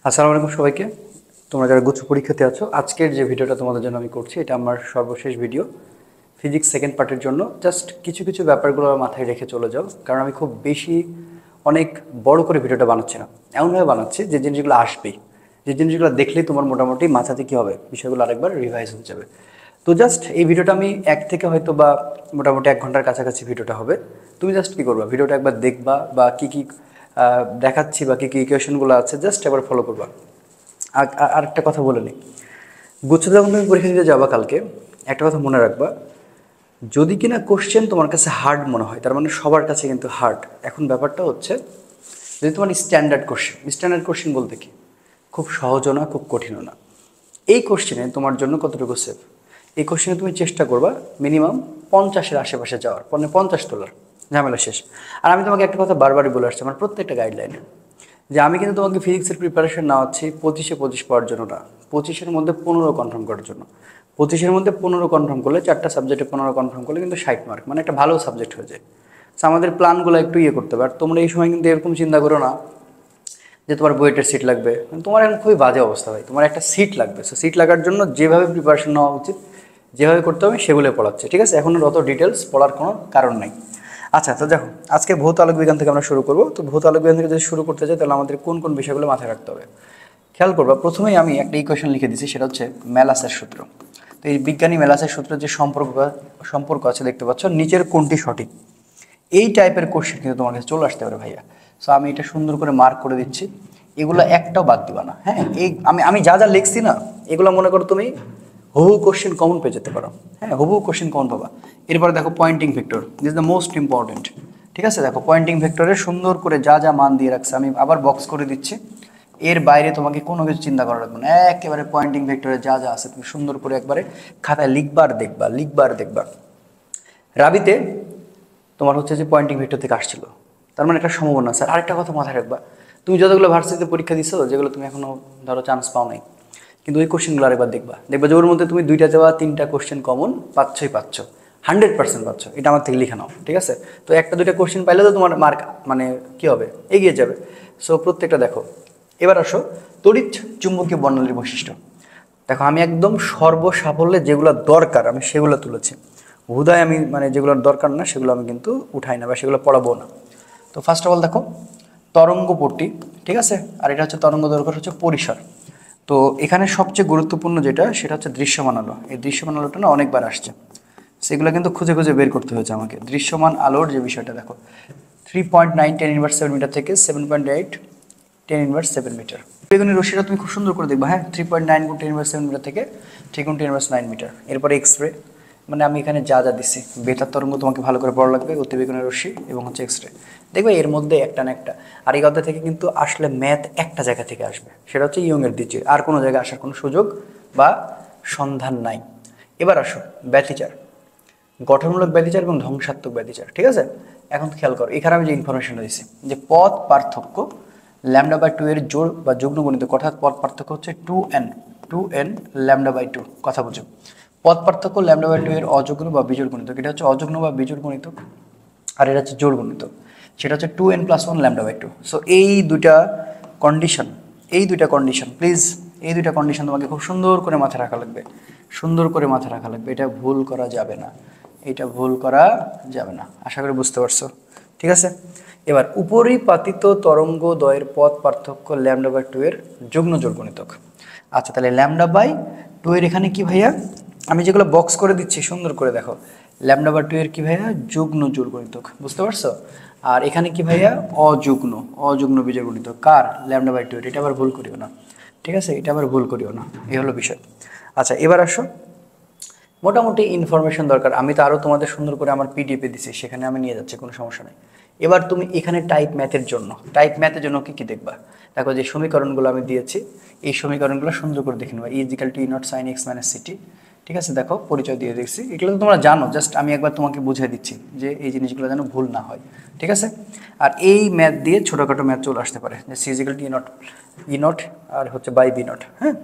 আসসালামু আলাইকুম সবাইকে। তোমরা যারা গুচ্ছ পরীক্ষাতে আছো, আজকের যে ভিডিওটা তোমাদের জন্য আমি করছি এটা আমার সর্বশেষ ভিডিও ফিজিক্স সেকেন্ড পার্টের জন্য। জাস্ট কিছু কিছু ব্যাপারগুলো মাথায় রেখে চলে যাও, কারণ আমি খুব বেশি অনেক বড় করে ভিডিওটা বানাচ্ছি না, এমনভাবে বানাচ্ছি যে জিনিসগুলো আসবেই, যে জিনিসগুলো দেখলেই তোমার মোটামুটি মাথাতে কী হবে, বিষয়গুলো আরেকবার রিভাইজ হয়ে যাবে। তো জাস্ট এই ভিডিওটা আমি এক থেকে হয়তো বা মোটামুটি 1 ঘন্টার কাছাকাছি ভিডিওটা হবে। তুমি জাস্ট কী করবা, ভিডিওটা একবার দেখবা বা কী কী দেখাচ্ছি বা কী কী ইকুয়েশনগুলো আছে জাস্ট একবার ফলো করবা। আরেকটা কথা বলে নিই, গুচ্ছ যখন তুমি পরীক্ষা দিতে যাবা কালকে, একটা কথা মনে রাখবা, যদি কিনা কোশ্চেন তোমার কাছে হার্ড মনে হয়, তার মানে সবার কাছে কিন্তু হার্ড। এখন ব্যাপারটা হচ্ছে, যদি তোমার স্ট্যান্ডার্ড কোশ্চেন বলতে কি, খুব সহজও না খুব কঠিনও না, এই কোশ্চেনে তোমার জন্য কতটুকু সেফ, এই কোশ্চেনে তুমি চেষ্টা করবা মিনিমাম 50-এর আশেপাশে যাওয়ার, মানে 50 তোলার, ঝামেলা শেষ। আর আমি তোমাকে একটা কথা বারবারই বলে আসছি আমার প্রত্যেকটা গাইডলাইনে, যে আমি কিন্তু তোমাকে ফিজিক্সের প্রিপারেশন নেওয়াচ্ছি 25-এ 25 পাওয়ার জন্য না, 25-এর মধ্যে 15 কনফার্ম করার জন্য। 25-এর মধ্যে 15 কনফার্ম করলে, 4টা সাবজেক্টে 15 কনফার্ম করলে কিন্তু 60 মার্ক, মানে একটা ভালো সাবজেক্ট হয়ে যায়। সো আমাদের প্ল্যানগুলো একটু করতে হবে। আর তোমরা এই সময় কিন্তু এরকম চিন্তা করো না যে তোমার বুয়েটের সিট লাগবে, তোমার এখন খুবই বাজে অবস্থা ভাই, তোমার একটা সিট লাগবে। সো সিট লাগার জন্য যেভাবে প্রিপারেশন নেওয়া উচিত, যেভাবে করতে হবে সেগুলোই পড়াচ্ছে, ঠিক আছে? এখন অত ডিটেলস পড়ার কোনো কারণ নাই। আচ্ছা, তো দেখো, আজকে ভৌত আলোক বিজ্ঞান থেকে আমরা শুরু করবো। তো ভৌত আলোক বিজ্ঞান থেকে যদি শুরু করতে চাই, তাহলে আমাদের কোন কোন বিষয়গুলো মাথায় রাখতে হবে খেয়াল করবা। প্রথমেই আমি একটা ইকুয়েশন লিখে দিচ্ছি, সেটা হচ্ছে ম্যালাসের সূত্র। তো এই বিজ্ঞানী ম্যালাসের সূত্রের যে সম্পর্ক আছে দেখতে পাচ্ছ, নিচের কোনটি সঠিক, এই টাইপের কোশ্চেন কিন্তু তোমার কাছে চলে আসতে পারে ভাইয়া। সো আমি এটা সুন্দর করে মার্ক করে দিচ্ছি, এগুলো একটাও বাদ দিবা না। হ্যাঁ, এই আমি যা যা লিখছি না, এগুলো মনে করো তুমি হুবহু কোশ্চেন কমন পেয়ে যেতে পারো। হ্যাঁ, হুবহু কোশ্চেন কমন পাবা। এরপরে দেখো Poynting vector, this is the most important. ঠিক আছে, দেখো পয়েন্টিং ভেক্টরে সুন্দর করে যা যা মান দিয়ে রাখছে আমি আবার বক্স করে দিচ্ছি। এর বাইরে তোমাকে কোনো কিছু চিন্তা করা লাগবে না, একেবারে পয়েন্টিং ভেক্টরে যা যা আছে তুমি সুন্দর করে একবারে খাতায় লিখবার দেখবা। রাবিতে তোমার হচ্ছে যে পয়েন্টিং ভেক্টর থেকে আসছিল, তার মানে একটা সম্ভাবনা। স্যার আরেকটা কথা মাথায় রাখবা, তুমি যতগুলো ভার্সিটিতে পরীক্ষা দিচ্ছ, যেগুলো তুমি এখনো ধরো চান্স পাও নাই, কিন্তু ওই কোশ্চেনগুলো আরেকবার দেখবা যে ওর মধ্যে তুমি 2টা দেওয়া 3টা কোশ্চেন কমন পাচ্ছ 100% পাচ্ছ, এটা আমার থেকে লিখে নাও, ঠিক আছে? তো 1টা 2টা কোশ্চেন পাইলে তো তোমার মার্ক মানে কী হবে, এগিয়ে যাবে। সো প্রত্যেকটা দেখো। এবার আসো তড়িৎ চুম্বকীয় বর্ণালীর বৈশিষ্ট্য। দেখো, আমি একদম সর্বসাফল্যে যেগুলো দরকার আমি সেগুলো তুলেছি, হুদায় আমি মানে যেগুলোর দরকার না সেগুলো আমি কিন্তু উঠাই না বা সেগুলো পড়াবো না। তো ফার্স্ট অফ অল দেখো তরঙ্গপট্টি, ঠিক আছে? আর এটা হচ্ছে তরঙ্গ দৈর্ঘ্য হচ্ছে পরিসর। তো এখানে সবচেয়ে গুরুত্বপূর্ণ যেটা, সেটা হচ্ছে দৃশ্যমান আলো। এই দৃশ্যমান আলোটা না অনেকবার আসছে, সেগুলো কিন্তু খুঁজে খুঁজে বের করতে হয়েছে আমাকে। দৃশ্যমান আলোর যে বিষয়টা দেখো, 3.9 10⁻7 মিটার থেকে 7.8 10⁻7 মিটার। বেগুনি রশ্মিটা তুমি খুব সুন্দর করে দেখবা। হ্যাঁ, 3.9 × 10⁻7 মিটার থেকে 3 × 10⁻9 মিটার। এরপরে এক্স রে, মানে আমি এখানে যা যা দিছি, বেতার তরঙ্গ তোমাকে ভালো করে পড়া লাগবে, অতিবেগুনি রশ্মি এবং হচ্ছে এক্স রে। দেখবে এর মধ্যে একটা না একটা। আর এই অধ্যায় থেকে কিন্তু আসলে ম্যাথ একটা জায়গা থেকে আসবে, সেটা হচ্ছে ইয়ংয়ের দ্বিতীয়, আর কোনো জায়গায় আসার কোনো সুযোগ বা সন্ধান নাই। এবার আসো ব্যতিচার, গঠনমূলক ব্যতিচার এবং ধ্বংসাত্মক ব্যতিচার, ঠিক আছে? এখন খেয়াল করো, এখানে আমি যে ইনফরমেশনটা দিচ্ছি, যে পথ পার্থক্য λ/2 এর জোড় বা যুগ্ম গণিতক, অর্থাৎ পথ পার্থক্য হচ্ছে 2n λ/2। কথা বুঝো, পথ পার্থক্য λ/2 এর অযুগ্ম বা বিজোড় গণিতক, এটা হচ্ছে অযুগ্ম বা বিজোড় গণিতক, আর এটা হচ্ছে জোড় গণিতক, সেটা হচ্ছে 2n+1 λ/2। সো এই দুইটা কন্ডিশন, প্লিজ এই দুইটা কন্ডিশন তোমাকে খুব সুন্দর করে মাথায় রাখা লাগবে, এটা ভুল করা যাবে না, আশা করি বুঝতে পারছো, ঠিক আছে? এবার উপরিপাতিত তরঙ্গদ্বয়ের পথ পার্থক্য λ/2 এর যুগ্ম জোড় গণিতক। আচ্ছা, তাহলে λ/2 এর এখানে কি ভাইয়া, আমি যেগুলো বক্স করে দিচ্ছি সুন্দর করে দেখো, λ/2 এর কি ভাইয়া, যুগ্ম জোড় গণিতক, বুঝতে পারছো? আর এখানে কি ভাইয়া, অযুগ্ম বিজোড় গণিতক। কার? λ/2 এর। এটা আবার ভুল করিও না, ঠিক আছে? এই হলো বিষয়। আচ্ছা, এবার আসো, মোটামুটি ইনফরমেশন দরকার, আমি তো আরও তোমাদের সুন্দর করে আমার পিডিএফে দিচ্ছি, সেখানে আমি নিয়ে যাচ্ছি, কোনো সমস্যা নেই। এবার তুমি এখানে টাইপ ম্যাথের জন্য কী কী দেখবা, দেখো যে সমীকরণগুলো আমি দিয়েছি, এই সমীকরণগুলো সুন্দর করে দেখে নেবা। E=E0 sin x - ct, ঠিক আছে? দেখো পরিচয় দিয়ে দিচ্ছি, এগুলো তো তোমরা জানো, জাস্ট আমি একবার তোমাকে বুঝিয়ে দিচ্ছি যে এই জিনিসগুলো যেন ভুল না হয়, ঠিক আছে? আর এই ম্যাথ দিয়ে ছোটোখাটো ম্যাথ চলে আসতে পারে, যে C=E0 আর হচ্ছে বাই B0। হ্যাঁ,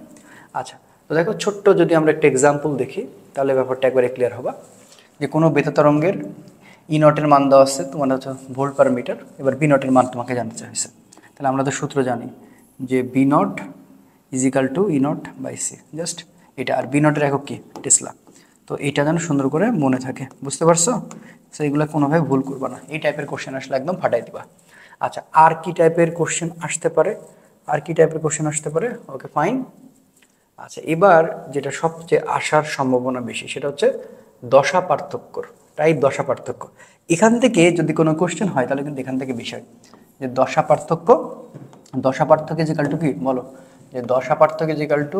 আচ্ছা, তো দেখো ছোট্ট যদি আমরা একটা এক্সাম্পল দেখি, তাহলে ব্যাপারটা একবারে ক্লিয়ার হবে। যে কোনো বেতা তরঙ্গের E0 মান দেওয়া আছে তোমার হচ্ছে ভোল্ট পার মিটার, এবার B0 মান তোমাকে জানতে চাইছে, তাহলে আমরা তো সূত্র জানি, যে B naught is equal to E naught by C, just এটা। আর বি নটের একক কি? টেসলা। তো এইটা যেন সুন্দর করে মনে থাকে, বুঝতে পারছো? সো এগুলো কোনোভাবে ভুল করবা না, এই টাইপের কোশ্চেন আসলে একদম ফাটাই দিবা। আচ্ছা, আর কি টাইপের কোশ্চেন আসতে পারে? আর কি টাইপের কোশ্চেন আসতে পারে? Okay fine. আচ্ছা, এবার যেটা সবচেয়ে আসার সম্ভাবনা বেশি সেটা হচ্ছে দশা পার্থক্যর, টাইপ দশা পার্থক্য। এখান থেকে যদি কোনো কোশ্চেন হয় তাহলে কিন্তু এখান থেকে বিষয় যে দশা পার্থক্য, দশা পার্থক্য ইজিক্যাল টু কি বলো? যে দশা পার্থক্য ইজিক্যাল টু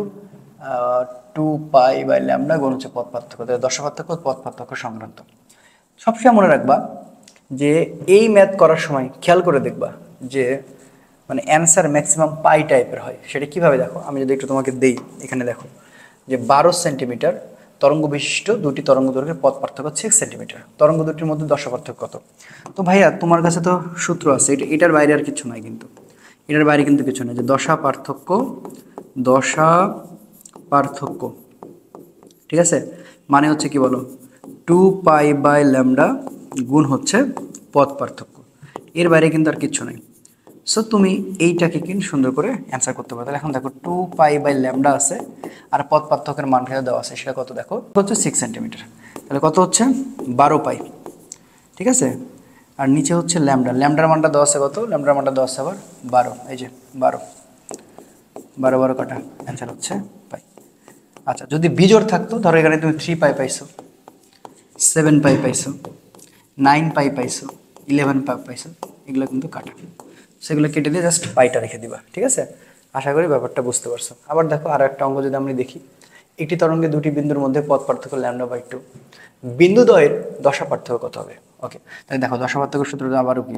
2π/λ গুণ হচ্ছে পথ পার্থক্য। দশা পার্থক্য পথ পার্থক্য সংক্রান্ত। সবসময় মনে রাখবা যে এই ম্যাথ করার সময় খেয়াল করে দেখবা যে মানে অ্যান্সার ম্যাক্সিমাম পাই টাইপের হয়। সেটা কিভাবে দেখো, আমি যদি একটু তোমাকে দেই, এখানে দেখো যে 12 সেন্টিমিটার তরঙ্গ বিশিষ্ট দুটি তরঙ্গ দৈর্ঘ্যের পথ পার্থক্য 6 সেন্টিমিটার, তরঙ্গ দুটির মধ্যে দশা পার্থক্য কত? তো ভাইয়া তোমার কাছে তো সূত্র আছে, এটার বাইরে আর কিছু নাই, কিন্তু এটার বাইরে কিন্তু কিছু নেই। যে দশা পার্থক্য, দশা পার্থক্য, ঠিক আছে, মানে হচ্ছে কি বলো? 2π/λ গুণ হচ্ছে পথ পার্থক্য, এর বাইরে কিন্তু আর কিচ্ছু নেই। সো তুমি এইটাকে কিন্তু সুন্দর করে অ্যান্সার করতে পারো। তাহলে এখন দেখো 2π/λ আছে আর পথ পার্থক্যের মান দেওয়া আছে, সেটা কত দেখো? হচ্ছে 6 সেন্টিমিটার। তাহলে কত হচ্ছে? 12π, ঠিক আছে। আর নিচে হচ্ছে ল্যামডা, ল্যামডার মানটা দেওয়া আছে কত? ল্যামডার মানটা দেওয়া আছে আবার 12, এই যে 12, 12 কাটা, অ্যান্সার হচ্ছে পাই। আচ্ছা, যদি বিজোড় থাকতো, ধরো এখানে তুমি 3π পাইছো, 7π পাইছো, 9π পাইছো, 11π পাইছো, এগুলো কিন্তু কাটা, সেগুলো কেটে দিয়ে জাস্ট পাইটা রেখে দিবা, ঠিক আছে। আশা করি ব্যাপারটা বুঝতে পারছো। আবার দেখো আরো একটা অঙ্ক যদি আমরা দেখি, একটি তরঙ্গে দুটি বিন্দুর মধ্যে পথ পার্থক্য λ/2, বিন্দুদ্বয়ের দশা পার্থক্য কত হবে? ওকে, তাহলে দেখো দশা পার্থক্য সূত্র আবারও কি?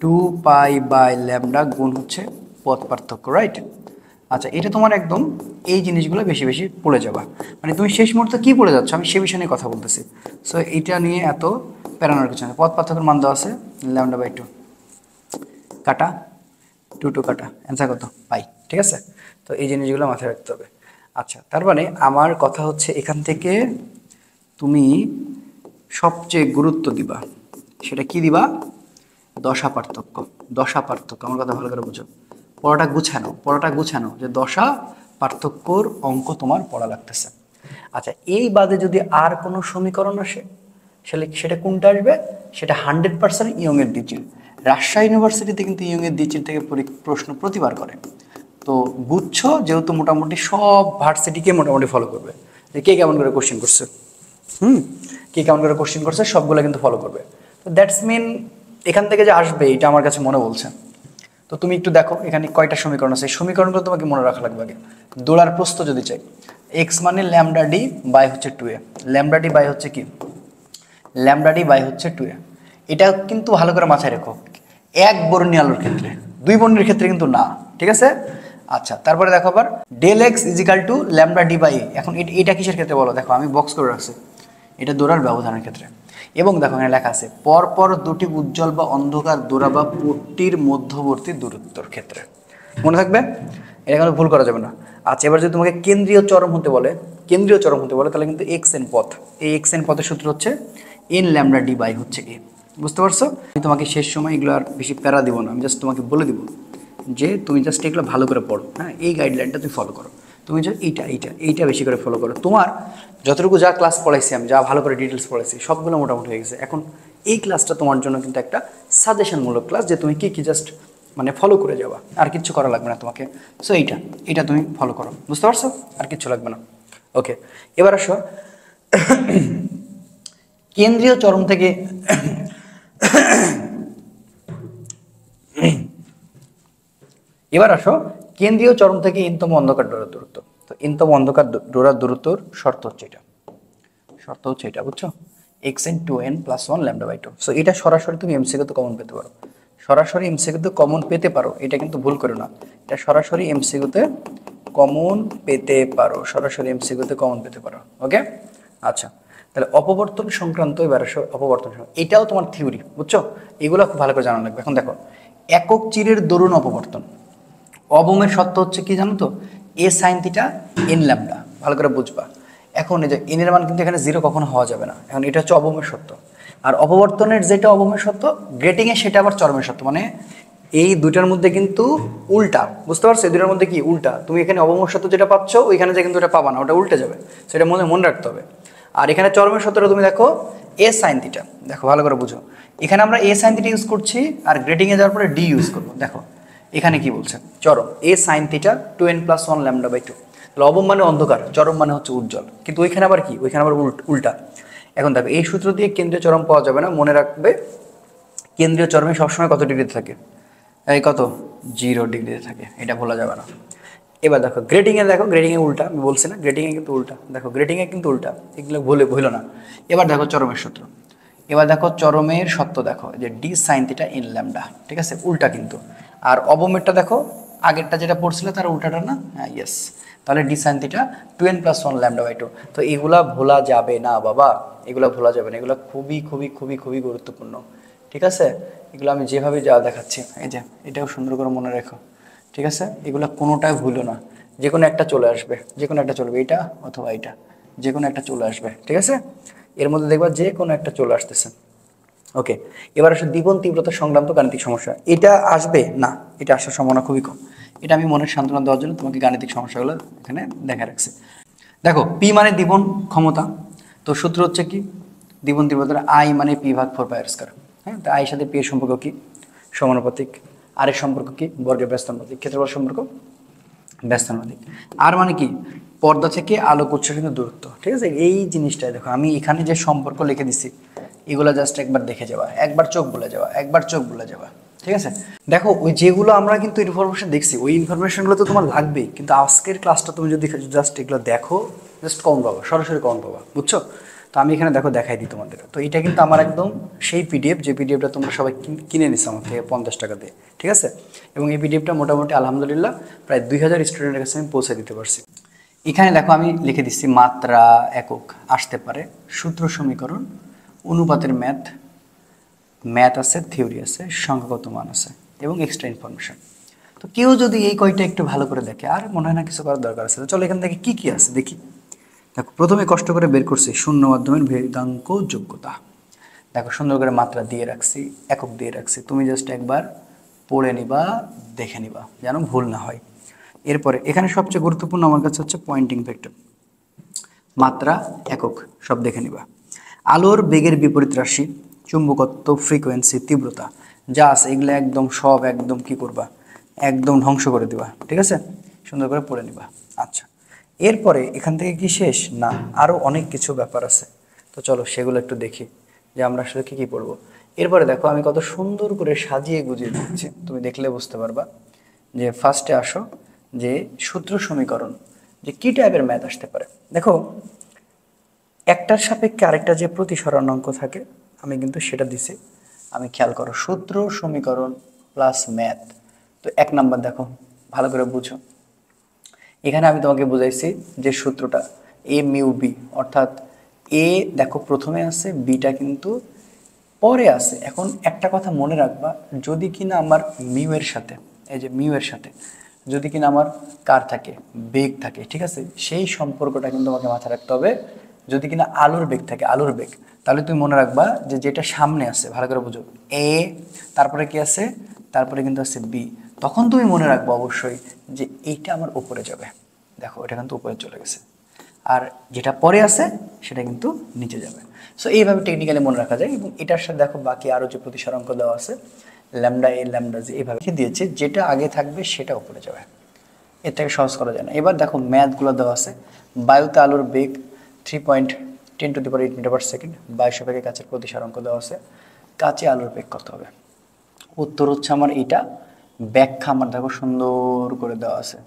2π/λ গুণ হচ্ছে পথ পার্থক্য, রাইট? আচ্ছা, এটা তোমার একদম এই জিনিসগুলো বেশি বেশি পড়ে যাবা, মানে তুমি শেষ মুহূর্তে কি পড়ে যাচ্ছ আমি সে বিষয় নিয়ে কথা বলতেছি। সো এটা নিয়ে এত প্যারানোর কিছু নেই। পথ পার্থক্যের মান দেওয়া আছে λ/2, কাটা 2 কাটা, অ্যান্সার কত? পাই, ঠিক আছে। তো এই জিনিসগুলো মাথায় রাখতে হবে। আচ্ছা, তার মানে আমার কথা হচ্ছে এখান থেকে তুমি সবচেয়ে গুরুত্ব দিবা, সেটা কি দিবা? দশা পার্থক্য, দশা পার্থক্য। আমার কথা ভালো করে বুঝো, পড়াটা গুছানো, পড়াটা গুছানো, যে দশা পার্থক্যর অঙ্ক তোমার পড়া লাগতেছে। আচ্ছা, এই বাদে যদি আর কোনো সমীকরণ আসে সেটা কোনটা আসবে? সেটা 100% ইয়ংয়ের দ্বিচির। রাজশাহী ইউনিভার্সিটিতে কিন্তু ইয়ংয়ের দ্বিচির থেকে প্রশ্ন প্রতিবার করে। তো বুঝছো, যেহেতু মোটামুটি সব ভার্সিটিকে মোটামুটি ফলো করবে, যে কে কেমন করে কোশ্চেন করছে, কে কেমন করে কোশ্চেন করছে সবগুলো কিন্তু ফলো করবে। তো দ্যাটস মিন এখান থেকে যে আসবে এটা আমার কাছে মনে বলছে। তো তুমি একটু দেখো এখানে কয়টা সমীকরণ আছে, এই সমীকরণগুলো তোমাকে মনে রাখা লাগবে আগে। দোলার প্রস্থ যদি চাই, এক্স মানে λd বাই হচ্ছে 2a, λd বাই হচ্ছে কি? λd বাই হচ্ছে 2a। এটা কিন্তু ভালো করে মাথায় রেখো, এক বর্ণীয় আলোর ক্ষেত্রে, দুই বর্ণের ক্ষেত্রে কিন্তু না, ঠিক আছে। আচ্ছা, তারপরে দেখো আবার del X equal to λd by A. এখন এটা কিসের ক্ষেত্রে বলো? দেখো আমি বক্স করে রাখছি, এটা দৌড়ার ব্যবধানের ক্ষেত্রে। এবং দেখো এখানে লেখা আছে পরপর দুটি উজ্জ্বল বা অন্ধকার দৌড়া বা পট্টির মধ্যবর্তী দূরত্বর ক্ষেত্রে। মনে থাকবে, এটা কিন্তু ভুল করা যাবে না। আচ্ছা, এবার যদি তোমাকে কেন্দ্রীয় চরম হতে বলে, কেন্দ্রীয় চরম হতে বলে, তাহলে কিন্তু এক্স এন পথ, এই এক্স এন পথের সূত্র হচ্ছে এন λd বাই হচ্ছে এ। বুঝতে পারছো? আমি তোমাকে শেষ সময় এগুলো আর বেশি প্যারা দিব না, আমি জাস্ট তোমাকে বলে দিব যে তুমি জাস্ট এগুলো ভালো করে পড়ো, হ্যাঁ, এই গাইডলাইনটা তুমি ফলো করো। তুমি যে এইটা বেশি করে ফলো করো। তোমার যতটুকু যা ক্লাস পড়াইছি আমি, যা ভালো করে ডিটেলস পড়াইছি সবগুলো মোটামুটি হয়ে গেছে। এখন এই ক্লাসটা তোমার জন্য কিন্তু একটা সাজেশনমূলক ক্লাস, যে তুমি কি জাস্ট মানে ফলো করে যাবা, আর কিচ্ছু করা লাগবে না তোমাকে। সো এইটা তুমি ফলো করো, বুঝতে পারছো? আর কিচ্ছু লাগবে না। ওকে, এবার আসো কেন্দ্রীয় চরম থেকে এবার আসো কেন্দ্রীয় চরম থেকে ইনতম অন্ধকার ডোরার দূরত্ব। তো ইনতম অন্ধকার ডোরার দূরত্বর শর্ত হচ্ছে এটা, বুঝছো? xn2n+1 λ/2। সো এটা সরাসরি তুমি এমসিকিউতে কমন পেতে পারো, সরাসরি এমসিকিউতে কমন পেতে পারো, এটা কিন্তু ভুল করো না। এটা সরাসরি এমসিকিউতে কমন পেতে পারো, সরাসরি এমসিকিউতে কমন পেতে পারো। ওকে, আচ্ছা, তাহলে অপবর্তন সংক্রান্ত এবার আসো। অপবর্তন এটাও তোমার থিওরি, বুঝছো? এগুলো খুব ভালো করে জানা লাগবে। এখন দেখো একক চিরের দরুন অপবর্তন, অবমের সত্য হচ্ছে কি জানো তো? এ সাইন থিটা এন ল্যামডা, ভালো করে বুঝবা। এখন এই যে এন এর মান কিন্তু এখানে জিরো কখনো হওয়া যাবে না, এখন এটা হচ্ছে অবমের সত্য। আর অপবর্তনের যেটা অবমের সত্য, গ্রেটিংয়ে সেটা আবার চরমের সত্য, মানে এই দুইটার মধ্যে কিন্তু উল্টা, বুঝতে পারছো? এই দুইটার মধ্যে কি উল্টা, তুমি এখানে অবমর সত্য যেটা পাচ্ছ ওইখানে যে কিন্তু ওটা পাবা না, ওটা উল্টে যাবে, সেটা মনে রাখতে হবে। আর এখানে চরমের সত্যটা তুমি দেখো এ সাইন থিটা, দেখো ভালো করে বুঝো, এখানে আমরা এ সাইন থিটা ইউজ করছি আর গ্রেডিংয়ে যাওয়ার পরে ডি ইউজ করবো। দেখো এখানে কি বলছে, চরম এ সাইন থিটা 2n+1 λ/2, তাহলে অবম মানে অন্ধকার, চরম মানে হচ্ছে উজ্জ্বল, কিন্তু ওইখানে আবার কি, ওইখানে আবার উল্টা। এখন দেখো এই সূত্র দিয়ে কেন্দ্রীয় চরম পাওয়া যাবে না, মনে রাখবে কেন্দ্রীয় চরমে সবসময় কত ডিগ্রিতে থাকে, এই কত 0 ডিগ্রিতে থাকে, এটা ভোলা যাবে না। এবার দেখো গ্রেডিংয়ে, দেখো গ্রেডিংয়ে উল্টা, আমি বলছি না গ্রেডিংয়ে কিন্তু উল্টা, দেখো গ্রেডিংয়ে কিন্তু উল্টা, এগুলো ভুলো না। এবার দেখো চরমের সূত্র, এবার দেখো চরমের সত্য, দেখো যে D sine theta in lambda, ঠিক আছে, উল্টা কিন্তু। আর অবমেরটা দেখো আগেরটা যেটা পড়ছিল তার উল্টাটা না, হ্যাঁ ইয়েস, তাহলে ডি সাইন থিটা 2n+1 λ/2। তো এগুলা ভোলা যাবে না বাবা, এগুলা ভোলা যাবে না, এগুলো খুবই খুবই খুবই খুবই গুরুত্বপূর্ণ, ঠিক আছে। এগুলো আমি যেভাবে যা দেখাচ্ছি, এই যে এটাও সুন্দর করে মনে রেখো, ঠিক আছে। এগুলো কোনোটাই ভুলো না, যে কোনো একটা চলে আসবে, যে কোনো একটা চলবে, এটা অথবা এটা, যে কোনো একটা চলে আসবে, ঠিক আছে। এর মধ্যে দেখবা যে কোনো একটা চলে আসতেছে। ওকে, এবার আসলে দ্বিবন তীব্রতা সংক্রান্ত গাণিতিক সমস্যা, এটা আসবে না, এটা আসার সম্ভাবনা খুবই কম। এটা আমি মনের সান্ত্বনা দেওয়ার জন্য তোমাকে গাণিতিক সমস্যাগুলো এখানে দেখা রাখছি। দেখো পি মানে দ্বিবন ক্ষমতা, তো সূত্র হচ্ছে কি, দ্বিবন তীব্রতার আই মানে p/4πr²। হ্যাঁ, তো আইয়ের সাথে পি এর সম্পর্ক কি, সমানুপাতিক। আর এর সম্পর্ক কি, বর্গের ব্যস্তানুপাতিক, ক্ষেত্রফল সম্পর্ক ব্যস্তানুপাতিক। আর মানে কি, পর্দা থেকে আলোক উৎসের কিন্তু দূরত্ব, ঠিক আছে। এই জিনিসটাই দেখো আমি এখানে যে সম্পর্ক লিখে দিছি, এগুলো জাস্ট একবার দেখে যাওয়া, একবার চোখ বুলে যাওয়া, একবার চোখ বুলে যাওয়া, ঠিক আছে। দেখো ওই যেগুলো আমরা কিন্তু ইনফরমেশন দেখছি, ওই ইনফরমেশনগুলো তো তোমার লাগবেই, কিন্তু আজকের ক্লাসটা তুমি যদি জাস্ট এগুলো দেখো, জাস্ট কম পাবা, সরাসরি কম পাবা, বুঝছো? তো আমি এখানে দেখো দেখাই দিই তোমাদের, তো এটা কিন্তু আমার একদম সেই পিডিএফ, যে পিডিএফটা তোমরা সবাই কিনে নিছো আমার থেকে 50 টাকা দিয়ে, ঠিক আছে। এবং এই পিডিএফটা মোটামুটি আলহামদুলিল্লাহ প্রায় 2000 স্টুডেন্টের কাছে আমি পৌঁছে দিতে পারছি। এখানে দেখো আমি লিখে দিচ্ছি মাত্রা, একক আসতে পারে, সূত্র, সমীকরণ, অনুপাতের ম্যাথ আছে, থিওরি আছে, সংখ্যাগত মান আছে এবং এক্সট্রা ইনফরমেশন। তো কেউ যদি এই কয়টা একটু ভালো করে দেখে, আর মনে হয় না কিছু করার দরকার আছে, তো চলো এখান থেকে কি কি আছে দেখি। দেখো প্রথমে কষ্ট করে বের করছি শূন্য মাধ্যমের ভেদাঙ্ক যোগ্যতা, দেখো সুন্দর করে মাত্রা দিয়ে রাখছি, একক দিয়ে রাখছি, তুমি জাস্ট একবার পড়ে নিবা, দেখে নিবা যেন ভুল না হয়। এরপরে এখানে সবচেয়ে গুরুত্বপূর্ণ আমার কাছে হচ্ছে পয়েন্টিং ভেক্টর, মাত্রা, একক সব দেখে নিবা। আলোর বেগের বিপরীত রাশি, চুম্বকত্ব, ফ্রিকোয়েন্সি, তীব্রতা যা আছে এগুলো একদম সব একদম কি করবা, একদম ধ্বংস করে দিবা, ঠিক আছে, সুন্দর করে পড়ে নিবা। আচ্ছা, এরপরে এখান থেকে কি শেষ না, আরও অনেক কিছু ব্যাপার আছে, তো চলো সেগুলো একটু দেখি যে আমরা আসলে কী কী পড়বো। এরপরে দেখো আমি কত সুন্দর করে সাজিয়ে গুজিয়ে দিচ্ছি, তুমি দেখলে বুঝতে পারবা। যে ফার্স্টে আসো, যে সূত্র, সমীকরণ, যে কী টাইপের ম্যাথ আসতে পারে। দেখো একটার সাপেক্ষে আরেকটা যে প্রতিসরণ অঙ্ক থাকে, আমি কিন্তু সেটা দিছি, আমি খেয়াল করো সূত্র, সমীকরণ প্লাস ম্যাথ। তো 1 নাম্বার দেখো ভালো করে বুঝো, এখানে আমি তোমাকে বুঝাইছি যে সূত্রটা এ মিউ বি, অর্থাৎ এ দেখো প্রথমে আছে, বিটা কিন্তু পরে আছে। এখন একটা কথা মনে রাখবা, যদি কিনা আমার মিউ এর সাথে, এই যে মিউ এর সাথে যদি কিনা আমার কার থাকে, বেগ থাকে, ঠিক আছে, সেই সম্পর্কটা কিন্তু তোমাকে মাথায় রাখতে হবে। যদি কিনা আলোর বেগ থাকে, আলোর বেগ, তাহলে তুমি মনে রাখবা যে যেটা সামনে আছে, ভালো করে বুঝো, এ, তারপরে কি আছে, তারপরে কিন্তু আছে বি, তখন তুমি মনে রাখবা অবশ্যই যে এইটা আমার উপরে যাবে, দেখো এটা কিন্তু উপরে চলে গেছে, আর যেটা পরে আছে সেটা কিন্তু নিচে যাবে। সো এইভাবে টেকনিক্যালি মনে রাখা যায়। এবং এটার সাথে দেখো বাকি আরও যে প্রতিসরাঙ্ক দেওয়া আছে, ল্যামডা এ, ল্যামডা জি, এইভাবে দিয়েছে, যেটা আগে থাকবে সেটা উপরে যাবে, এর থেকে সহজ করা যায় না। এবার দেখো ম্যাথগুলো দেওয়া আছে, বায়ুতে আলোর বেগ 3.10⁸ মিটার/সেকেন্ড, বায়ু সাপেক্ষে কাচের প্রতিসরাঙ্ক দেওয়া আছে, কাচে আলোর বেগ কত হবে। উত্তর হচ্ছে আমার এটা, ব্যাখ্যা আমার দেখো সুন্দর করে দেওয়া আছে,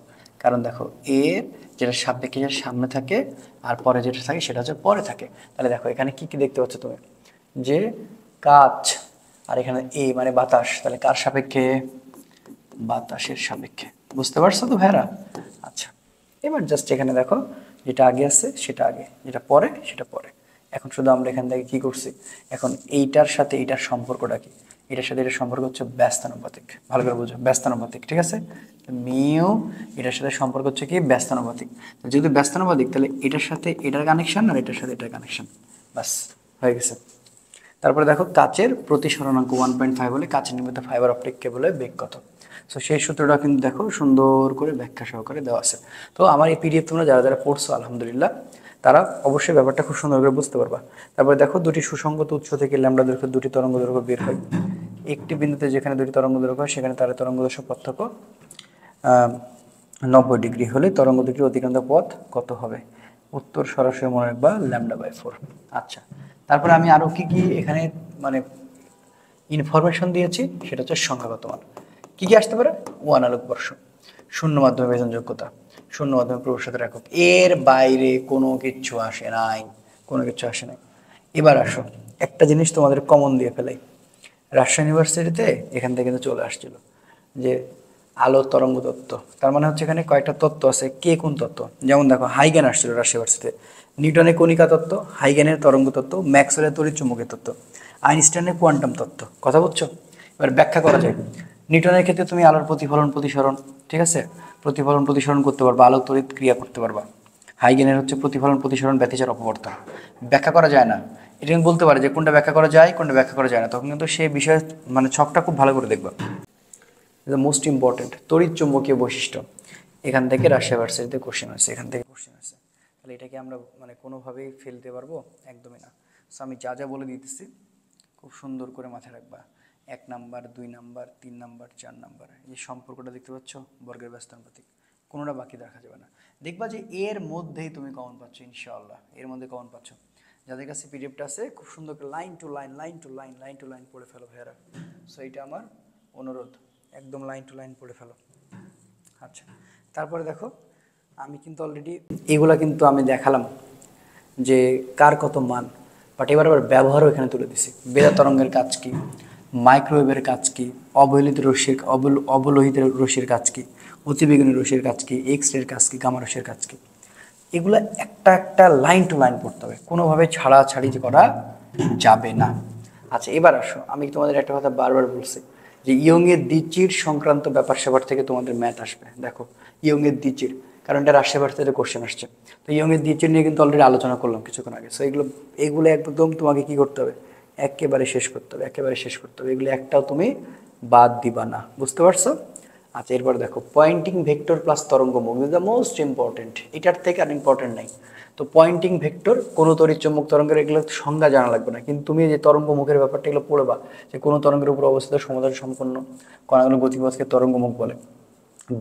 কারণ দেখো এর যেটা সাপেক্ষে যেটা সামনে থাকে আর পরে যেটা থাকে সেটা হচ্ছে পরে থাকে। তাহলে দেখো এখানে কি কি দেখতে পাচ্ছ তুমি, যে কাচ, আর এখানে এ মানে বাতাস, তাহলে কার সাপেক্ষে, বাতাসের সাপেক্ষে, বুঝতে পারছো তো ভাইরা? আচ্ছা, এবার জাস্ট এখানে দেখো যেটা আগে আছে সেটা আগে, যেটা পরে সেটা পরে। এখন শুধু আমরা এখান থেকে কি করছি, এখন এইটার সাথে এইটার সম্পর্কটা কি, এটার সাথে এটার সম্পর্ক হচ্ছে ব্যস্তানুপাতিক, ভালো করে বুঝো, ব্যস্তানুপাতিক, ঠিক আছে। মিউ এটার সাথে সম্পর্ক হচ্ছে কি, ব্যস্তানুপাতিক। যেহেতু ব্যস্তানুপাতিক তাহলে এটার সাথে এটার কানেকশন আর এটার সাথে এটার কানেকশন, বাস হয়ে গেছে। তারপরে দেখো কাচের প্রতিসরণাঙ্ক 1.5 হলে কাচের নির্মিত ফাইবার অপটিক কেবলের বেগ কত। সো সেই সূত্রটা কিন্তু দেখো সুন্দর করে ব্যাখ্যা সহকারে দেওয়া আছে। তো আমার এই পিডিএফ তোমরা যারা যারা পড়ছো আলহামদুলিল্লাহ তারা অবশ্যই ব্যাপারটা খুব সুন্দর করে বুঝতে পারবা। তারপরে দেখো দুটি সুসংগত উৎস থেকে ল্যামডা দৈর্ঘ্য দুটি তরঙ্গ দৈর্ঘ্য বের হয়। একটি বিন্দুতে যেখানে দুটি তরঙ্গ দৈর্ঘ্য হয় সেখানে তার তরঙ্গ দৈর্ঘ্য পার্থক্য 90 ডিগ্রি হলে তরঙ্গ দুটির অতিক্রান্ত পথ কত হবে। উত্তর সরাসরি মনে রাখবা λ/4। আচ্ছা, তারপরে আমি আরো কি কি এখানে মানে ইনফরমেশন দিয়েছি সেটা হচ্ছে সংখ্যাগত মান। কি কি আসতে পারে? 1 আলোক বর্ষ, শূন্য মাধ্যমে বেজন যোগ্যতা, শূন্য মাধ্যমে প্রবেশাধিকার একক, এর বাইরে কোনো কিছু আসে নাই, কোনো কিছু আসে নাই। এবার আসো একটা জিনিস তোমাদের কমন দিয়ে ফেলাই, রাজশাহী ইউনিভার্সিটিতে এখান থেকে কিন্তু চলে আসছিল যে আলো তরঙ্গ তত্ত্ব, তার মানে হচ্ছে এখানে কয়েকটা তত্ত্ব আছে, কে কোন তত্ত্ব। যেমন দেখো হাইগেন আসছিল রাজশাহী ইউনিভার্সিটিতে, নিউটনের কণিকা তত্ত্ব, হাইগেনের তরঙ্গ তত্ত্ব, ম্যাক্সওয়েলের তড়িৎচুম্বকীয় তত্ত্ব, আইনস্টাইনের কোয়ান্টাম তত্ত্ব। কথা বুঝছো? এবার ব্যাখ্যা করা যায়। নিউটনের ক্ষেত্রে তুমি আলোর প্রতিফলন প্রতিসরণ, ঠিক আছে, প্রতিফলন প্রতিসরণ করতে পারবা, আলোক তড়িৎ ক্রিয়া করতে পারবা। হাইগেনের হচ্ছে প্রতিফলন প্রতিসরণ ব্যতিচার অপবর্তন। ব্যাখ্যা করা যায় না, এটা কিন্তু বলতে পারে যে কোনটা ব্যাখ্যা করা যায় কোনটা ব্যাখ্যা করা যায় না, তখন কিন্তু সেই বিষয়ে মানে ছকটা খুব ভালো করে দেখবা। মোস্ট ইম্পর্টেন্ট তড়িৎ চুম্বকীয় বৈশিষ্ট্য, এখান থেকে রাজশাহী ইউনিভার্সিটিতে কোশ্চেন আছে, এখান থেকে কোশ্চেন আছে। তাহলে এটাকে আমরা মানে কোনোভাবেই ফেলতে পারবো? একদমই না। সো আমি যা যা বলে দিতেছি খুব সুন্দর করে মাথায় রাখবা। 1 নাম্বার, 2 নাম্বার, 3 নাম্বার, 4 নাম্বার, এই সম্পর্কটা দেখতে পাচ্ছ বর্গের ব্যস্তানুপাতিক, কোনোটা বাকি রাখা যাবে না। দেখবা যে এর মধ্যেই তুমি কমন পাচ্ছ, ইনশাআল্লাহ এর মধ্যে কমন পাচ্ছ। যাদের কাছে পিডিএফটা আছে খুব সুন্দর করে line to line line to line line to line পড়ে ফেলো ভাইয়ারা। সো এটা আমার অনুরোধ, একদম লাইন টু লাইন পড়ে ফেলো। আচ্ছা, তারপরে দেখো আমি কিন্তু অলরেডি এগুলা কিন্তু আমি দেখালাম যে কার কত মান, বাট এবার আবার ব্যবহারও এখানে তুলে দিছি। বেতা তরঙ্গের কাজ কি, মাইক্রোওয়েভের কাজ কি, অবহেলিত রশ্মির অবলোহিত রশ্মির কাজ কি, অতিবেগুনি রশ্মির কাজ কি, এক্স রের কাজ কি, গামা রশ্মির কাজ কি, এগুলো একটা একটা লাইন টু লাইন পড়তে হবে, কোনোভাবে ছাড়াছাড়ি করা যাবে না। আচ্ছা, এবার আসো আমি তোমাদের একটা কথা বারবার বলছি যে ইয়ংয়ের দ্বিচির সংক্রান্ত ব্যাপার স্যাপার থেকে তোমাদের ম্যাথ আসবে। দেখো ইয়ংয়ের দ্বিচির, কারণ এটা রাজশাহী ভার্সিটিতে কোশ্চেন আসছে। তো ইয়ংয়ের দ্বিচির নিয়ে কিন্তু অলরেডি আলোচনা করলাম কিছুক্ষণ আগে। সো এগুলো একদম তোমাকে কি করতে হবে, একেবারে শেষ করতে হবে, একেবারে শেষ করতে হবে, এগুলো একটাও তুমি বাদ দিবা না। বুঝতে পারছো? আচ্ছা, এরপর দেখো পয়েন্টিং ভেক্টর প্লাস তরঙ্গ মুখ, দ্য মোস্ট ইম্পর্টেন্ট, এটার থেকে আর ইম্পর্টেন্ট নাই। তো পয়েন্টিং ভেক্টর কোনো তড়িৎচুম্বক তরঙ্গের এগুলো সংজ্ঞা জানা লাগবে না, কিন্তু তুমি যে তরঙ্গ মুখের ব্যাপারটা এগুলো পড়বা যে কোনো তরঙ্গের উপর অবস্থিত সমতল সম্পন্ন কণাগুলো গতিপথকে তরঙ্গ মুখ বলে।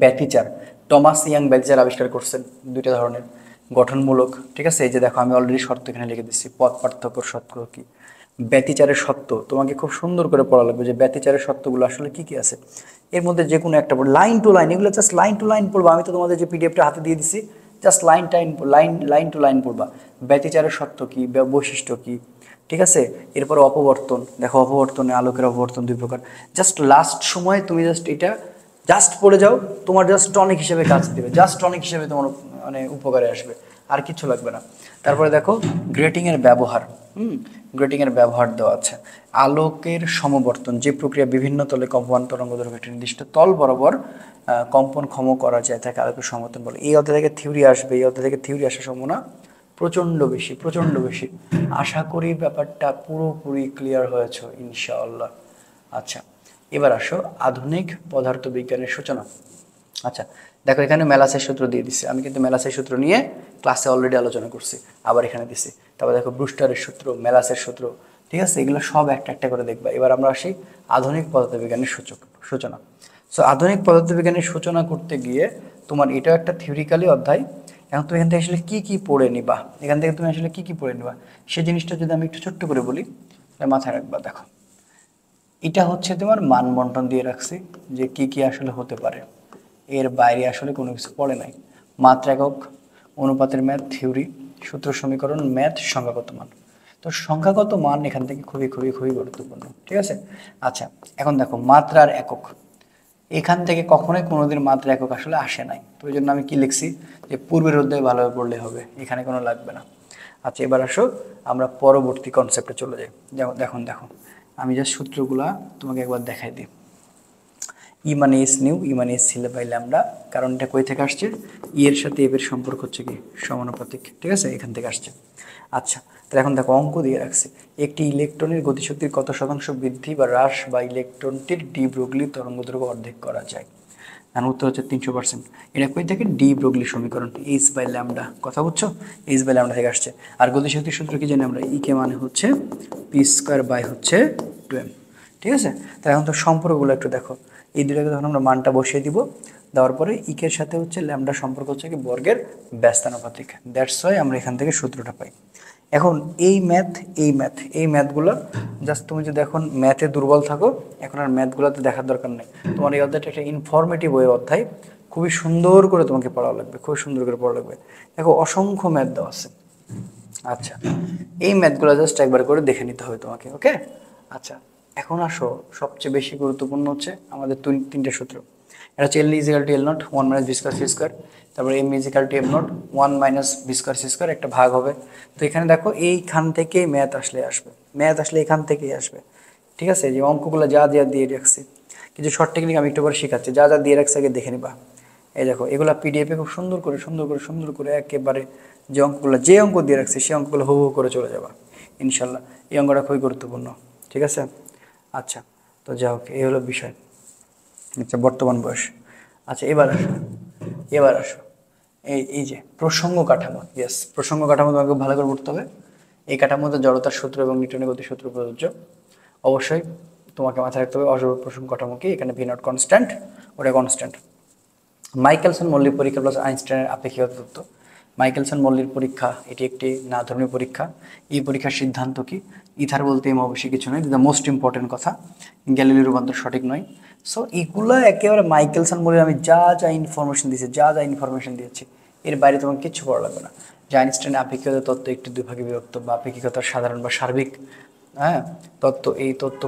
ব্যতিচার, টমাস ইয়াং ব্যতিচার আবিষ্কার করছেন দুইটা ধরনের, গঠনমূলক, ঠিক আছে। এই যে দেখো আমি অলরেডি শর্ত এখানে লিখে দিচ্ছি, পথ পার্থক্য সত্য কি, ব্যতিচারের সত্য তোমাকে খুব সুন্দর করে পড়া লাগবে যে ব্যতিচারের সত্যগুলো আসলে কি কি আছে। এর মধ্যে যে কোনো একটা পড়ো, লাইন টু লাইন, এগুলো জাস্ট লাইন টু লাইন পড়বা। আমি তো তোমাদের যে পিডিএফটা হাতে দিয়ে দিছি, জাস্ট লাইন টু লাইন পড়বা। ব্যতিচারের সত্য কি, বৈশিষ্ট্য কি, ঠিক আছে। এরপর অপবর্তন, দেখো অপবর্তনে আলোকের অপবর্তন 2 প্রকার। জাস্ট লাস্ট সময় তুমি জাস্ট এটা জাস্ট পড়ে যাও, তোমার জাস্ট টনিক হিসেবে কাজ দেবে, জাস্ট টনিক হিসেবে তোমার মানে উপকারে আসবে, আর কিছু লাগবে না। তারপরে দেখো গ্রেটিংয়ের ব্যবহার, গ্রেটিংয়ের ব্যবহার দেওয়া আছে। আলোকের সমবর্তন, যে প্রক্রিয়া বিভিন্ন তলে কম্পন তরঙ্গ দৈর্ঘ্য একটি নির্দিষ্ট তল বরাবর কম্পন ক্ষম করা যায় তাকে আলোকের সমবর্তন বলে। এই অধ্যায় থেকে থিওরি আসবে, এই অধ্যায় থেকে থিওরি আসার সম্ভাবনা প্রচণ্ড বেশি, প্রচণ্ড বেশি। আশা করি ব্যাপারটা পুরোপুরি ক্লিয়ার হয়েছে ইনশাআল্লাহ। আচ্ছা, এবার আসো আধুনিক পদার্থবিজ্ঞানের সূচনা। আচ্ছা, দেখো এখানে মেলাসের সূত্র দিয়ে দিচ্ছে, আমি কিন্তু মেলাসের সূত্র নিয়ে ক্লাসে অলরেডি আলোচনা করছি, আবার এখানে দিছি। তারপর দেখো ব্রুস্টারের সূত্র, মেলাসের সূত্র, ঠিক আছে, এগুলো সব একটা একটা করে দেখবা। এবার আমরা আসি আধুনিক পদার্থবিজ্ঞানের সূচনা। সো আধুনিক পদার্থবিজ্ঞানের সূচনা করতে গিয়ে তোমার এটাও একটা থিওরিক্যালি অধ্যায়। এখন তুমি এখান থেকে আসলে কী কী পড়ে নিবা, এখান থেকে তুমি আসলে কী কী পড়ে নিবা সেই জিনিসটা যদি আমি একটু ছোট্ট করে বলি তাহলে মাথায় রাখবা। দেখো এটা হচ্ছে তোমার মান বন্টন দিয়ে রাখছি যে কি কি আসলে হতে পারে, এর বাইরে আসলে কোনো কিছু পড়ে নাই। মাত্রা একক, অনুপাতের ম্যাথ, থিওরি, সূত্র সমীকরণ, ম্যাথ, সংখ্যাগত মান। তো সংখ্যাগত মান এখান থেকে খুবই খুবই খুবই গুরুত্বপূর্ণ, ঠিক আছে। আচ্ছা, এখন দেখো মাত্রার একক, এখান থেকে কখনোই কোনোদিন মাত্রা একক আসলে আসে নাই। তো ওই জন্য আমি কি লিখছি যে পূর্বের অধ্যায়ে ভালোভাবে পড়লে হবে, এখানে কোনো লাগবে না। আচ্ছা, এবার আসো আমরা পরবর্তী কনসেপ্টে চলে যাই। যেমন দেখো আমি জাস্ট সূত্রগুলা তোমাকে একবার দেখাই দিই। ই মানে এস নিউ, ই মানে এস ছিল বাই ল্যামডা, কারণ এটা কই থেকে আসছে, ই এর সাথে এফ এর সম্পর্ক হচ্ছে কি সমানুপাতিক, ঠিক আছে, এখান থেকে আসছে। আচ্ছা, তাহলে এখন দেখো অঙ্ক দিয়ে রাখছে, একটি ইলেকট্রনের গতিশক্তির কত শতাংশ বৃদ্ধি বা হ্রাস বা ইলেকট্রনটির ডি ব্রগলি তরঙ্গদৈর্ঘ্য অর্ধেক করা যায়। আর উত্তর হচ্ছে 300%। এটা কই থেকে, ডি ব্রগলি সমীকরণ, এইচ বাই ল্যামডা, কথা বুঝছো, এইচ বাই ল্যামডা থেকে আসছে। আর গতিশক্তির সূত্র কি জানি আমরা, ই কে মানে হচ্ছে পি স্কোয়ার বাই হচ্ছে 2m, ঠিক আছে। তাহলে এখন তো সম্পর্কগুলো একটু দেখো, এই দুটাকে তখন আমরা মানটা বসিয়ে দিব, দেওয়ার পরে ইকের সাথে হচ্ছে ল্যামডা সম্পর্ক হচ্ছে কি বর্গের ব্যস্তানুপাতিক, দ্যাটস ওয়াই আমরা এখান থেকে সূত্রটা পাই। এখন এই ম্যাথগুলো জাস্ট তুমি যদি এখন ম্যাথে দুর্বল থাকো, এখন আর ম্যাথগুলোতে দেখার দরকার নেই, তোমার এই অধ্যায়টা একটা ইনফরমেটিভ ওয়ে অধ্যায়, খুবই সুন্দর করে তোমাকে পড়া লাগবে, খুবই সুন্দর করে পড়া লাগবে। দেখো অসংখ্য ম্যাথ দেওয়া আছে। আচ্ছা, এই ম্যাথগুলো জাস্ট একবার করে দেখে নিতে হবে তোমাকে, ওকে। আচ্ছা, এখন আসো সবচেয়ে বেশি গুরুত্বপূর্ণ হচ্ছে আমাদের তিনটে সূত্র। এটা হচ্ছে L equal to L naught, 1 minus V square C square, তারপরে M equal to M naught, 1 minus V square C square, একটা ভাগ হবে। তো এখানে দেখো এইখান থেকে ম্যাথ আসলে এখান থেকেই আসবে, ঠিক আছে। যে অঙ্কগুলো যা যা দিয়ে রাখছি, কিছু শর্ট টেকনিক আমি একটু পরে শেখাচ্ছি, যা যা দিয়ে রাখছে আগে দেখে নিবা। এই দেখো এগুলো পিডিএফে খুব সুন্দর করে একেবারে যে অঙ্ক দিয়ে রাখছে সেই অঙ্কগুলো হু করে চলে যাবা ইনশাল্লাহ। এই অঙ্কটা খুবই গুরুত্বপূর্ণ, ঠিক আছে। আচ্ছা, তো যাই হোক, এই হলো বিষয়। আচ্ছা, বর্তমান বয়স। আচ্ছা, এবার আসো এই যে প্রসঙ্গ কাঠামো, ইয়েস, প্রসঙ্গ কাঠামো তোমাকে ভালো করে পড়তে হবে। এই কাঠামোতে জড়তার সূত্র এবং নিউটনের গতির সূত্র প্রযোজ্য। অবশ্যই তোমাকে মাথায় রাখতে হবে অজর প্রসঙ্গ কাঠামো কি, এখানে ভি নট কনস্ট্যান্ট, ওটা কনস্ট্যান্ট। মাইকেলসন মল্লিক পরীক্ষা প্লাস আইনস্টাইনের আপেক্ষিকতা তত্ত্ব। মাইকেলসন মল্লির পরীক্ষা এটি একটি না ধর্মীয় পরীক্ষা। এই পরীক্ষার সিদ্ধান্ত কি, ইথার বলতে এম অবশ্যই কিছু নয়, দ্য মোস্ট ইম্পর্টেন্ট কথা, গ্যালিলির রূপান্তর সঠিক নয়। সো এগুলো একেবারে মাইকেলসন মল্লির আমি যা ইনফরমেশন দিয়েছি, এর বাইরে তোমাকে কিচ্ছু পড়া লাগবে না। যে আইনস্টাইনের আপেক্ষিকতা তত্ত্ব একটি দুই ভাগে বিভক্ত বা আপেক্ষিকতার সাধারণ বা সার্বিক তত্ত্ব, এই তত্ত্ব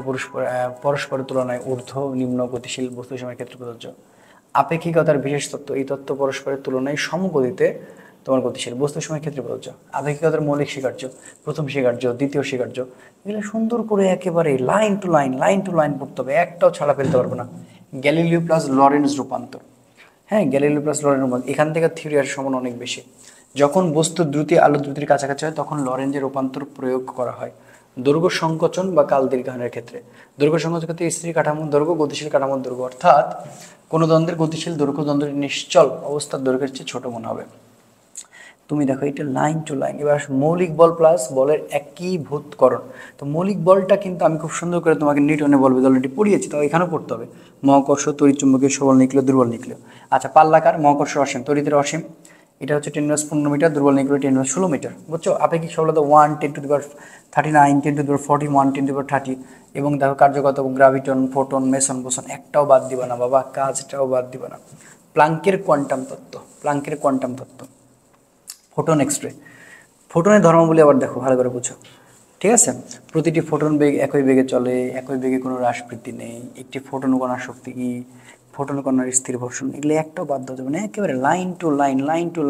পরস্পরের তুলনায় ঊর্ধ্ব নিম্ন গতিশীল বস্তু সময়ের ক্ষেত্রে প্রযোজ্য। আপেক্ষিকতার বিশেষ তত্ত্ব, এই তত্ত্ব পরস্পরের তুলনায় সমগতিতে তোমার গতিশীল বস্তু সময়ের ক্ষেত্রে প্রযোজ্য। আপেক্ষিকতার মৌলিক স্বীকার্য, প্রথম স্বীকার্য, দ্বিতীয় স্বীকার্য, এগুলো সুন্দর করে একেবারে লাইন টু লাইন পড়তে হবে, একটাও ছাড়া ফেলতে পারবো না। গ্যালিলিও প্লাস লরেন্স রূপান্তর, হ্যাঁ, গ্যালিলিও প্লাস লরেন্স রূপান্তর, এখান থেকে থিওরি আর সমান অনেক বেশি। যখন বস্তু দ্রুতি আলো দ্রুতির কাছাকাছি হয় তখন লরেঞ্জের রূপান্তর প্রয়োগ করা হয় দৈর্ঘ্য সংকোচন বা কাল দীর্ঘায়নের ক্ষেত্রে। দৈর্ঘ্য সংকোচন ক্ষেত্রে স্থির কাঠামোর দৈর্ঘ্য গতিশীল কাঠামোর দৈর্ঘ্য, অর্থাৎ কোনো দ্বন্দ্বের গতিশীল দৈর্ঘ্য দ্বন্দ্বের নিশ্চল অবস্থার দৈর্ঘ্যের চেয়ে ছোট মনে হবে। তুমি দেখো এটা লাইন টু লাইন। এবার মৌলিক বল প্লাস বলের একীভূতকরণ। তো মৌলিক বলটা কিন্তু আমি খুব সুন্দর করে তোমাকে নিউটনের বল অলরেডি পড়িয়েছি, তো এখানেও পড়তে হবে। মহাকর্ষ, তড়িৎচুম্বকীয়, সবল নিউক্লিয়, দুর্বল নিউক্লিয়। আচ্ছা, পাল্লাকার, মহাকর্ষ অসীম, তড়িতের অসীম, এটা হচ্ছে 10⁻15 মিটার, দুর্বল নিউক্লিয় 10⁻16 মিটার, বুঝছো। আপেক্ষিক সরলতা 1 10⁻39, 10⁻41, 10⁻30। এবং দেখো কার্যকতা, গ্রাভিটন, ফোটন, মেসন, বোসন, একটাও বাদ দিবা না বাবা, কাজটাও বাদ দিবা না। প্লাঙ্কের কোয়ান্টাম তত্ত্ব, ফোটন এক্সরে, ফোটনের ধর্মাবলী আবার দেখো ভালো করে বুঝো, ঠিক আছে। প্রতিটি ফোটন বেগ একই বেগে চলে, একই বেগে কোনো হ্রাস বৃদ্ধি নেই, একটি ফোটন কণার শক্তি কি, ফোটন কণার স্থির ঘর্ষণ, এগুলো একটাও বাদ দেওয়া যাবে না, একেবারে লাইন টু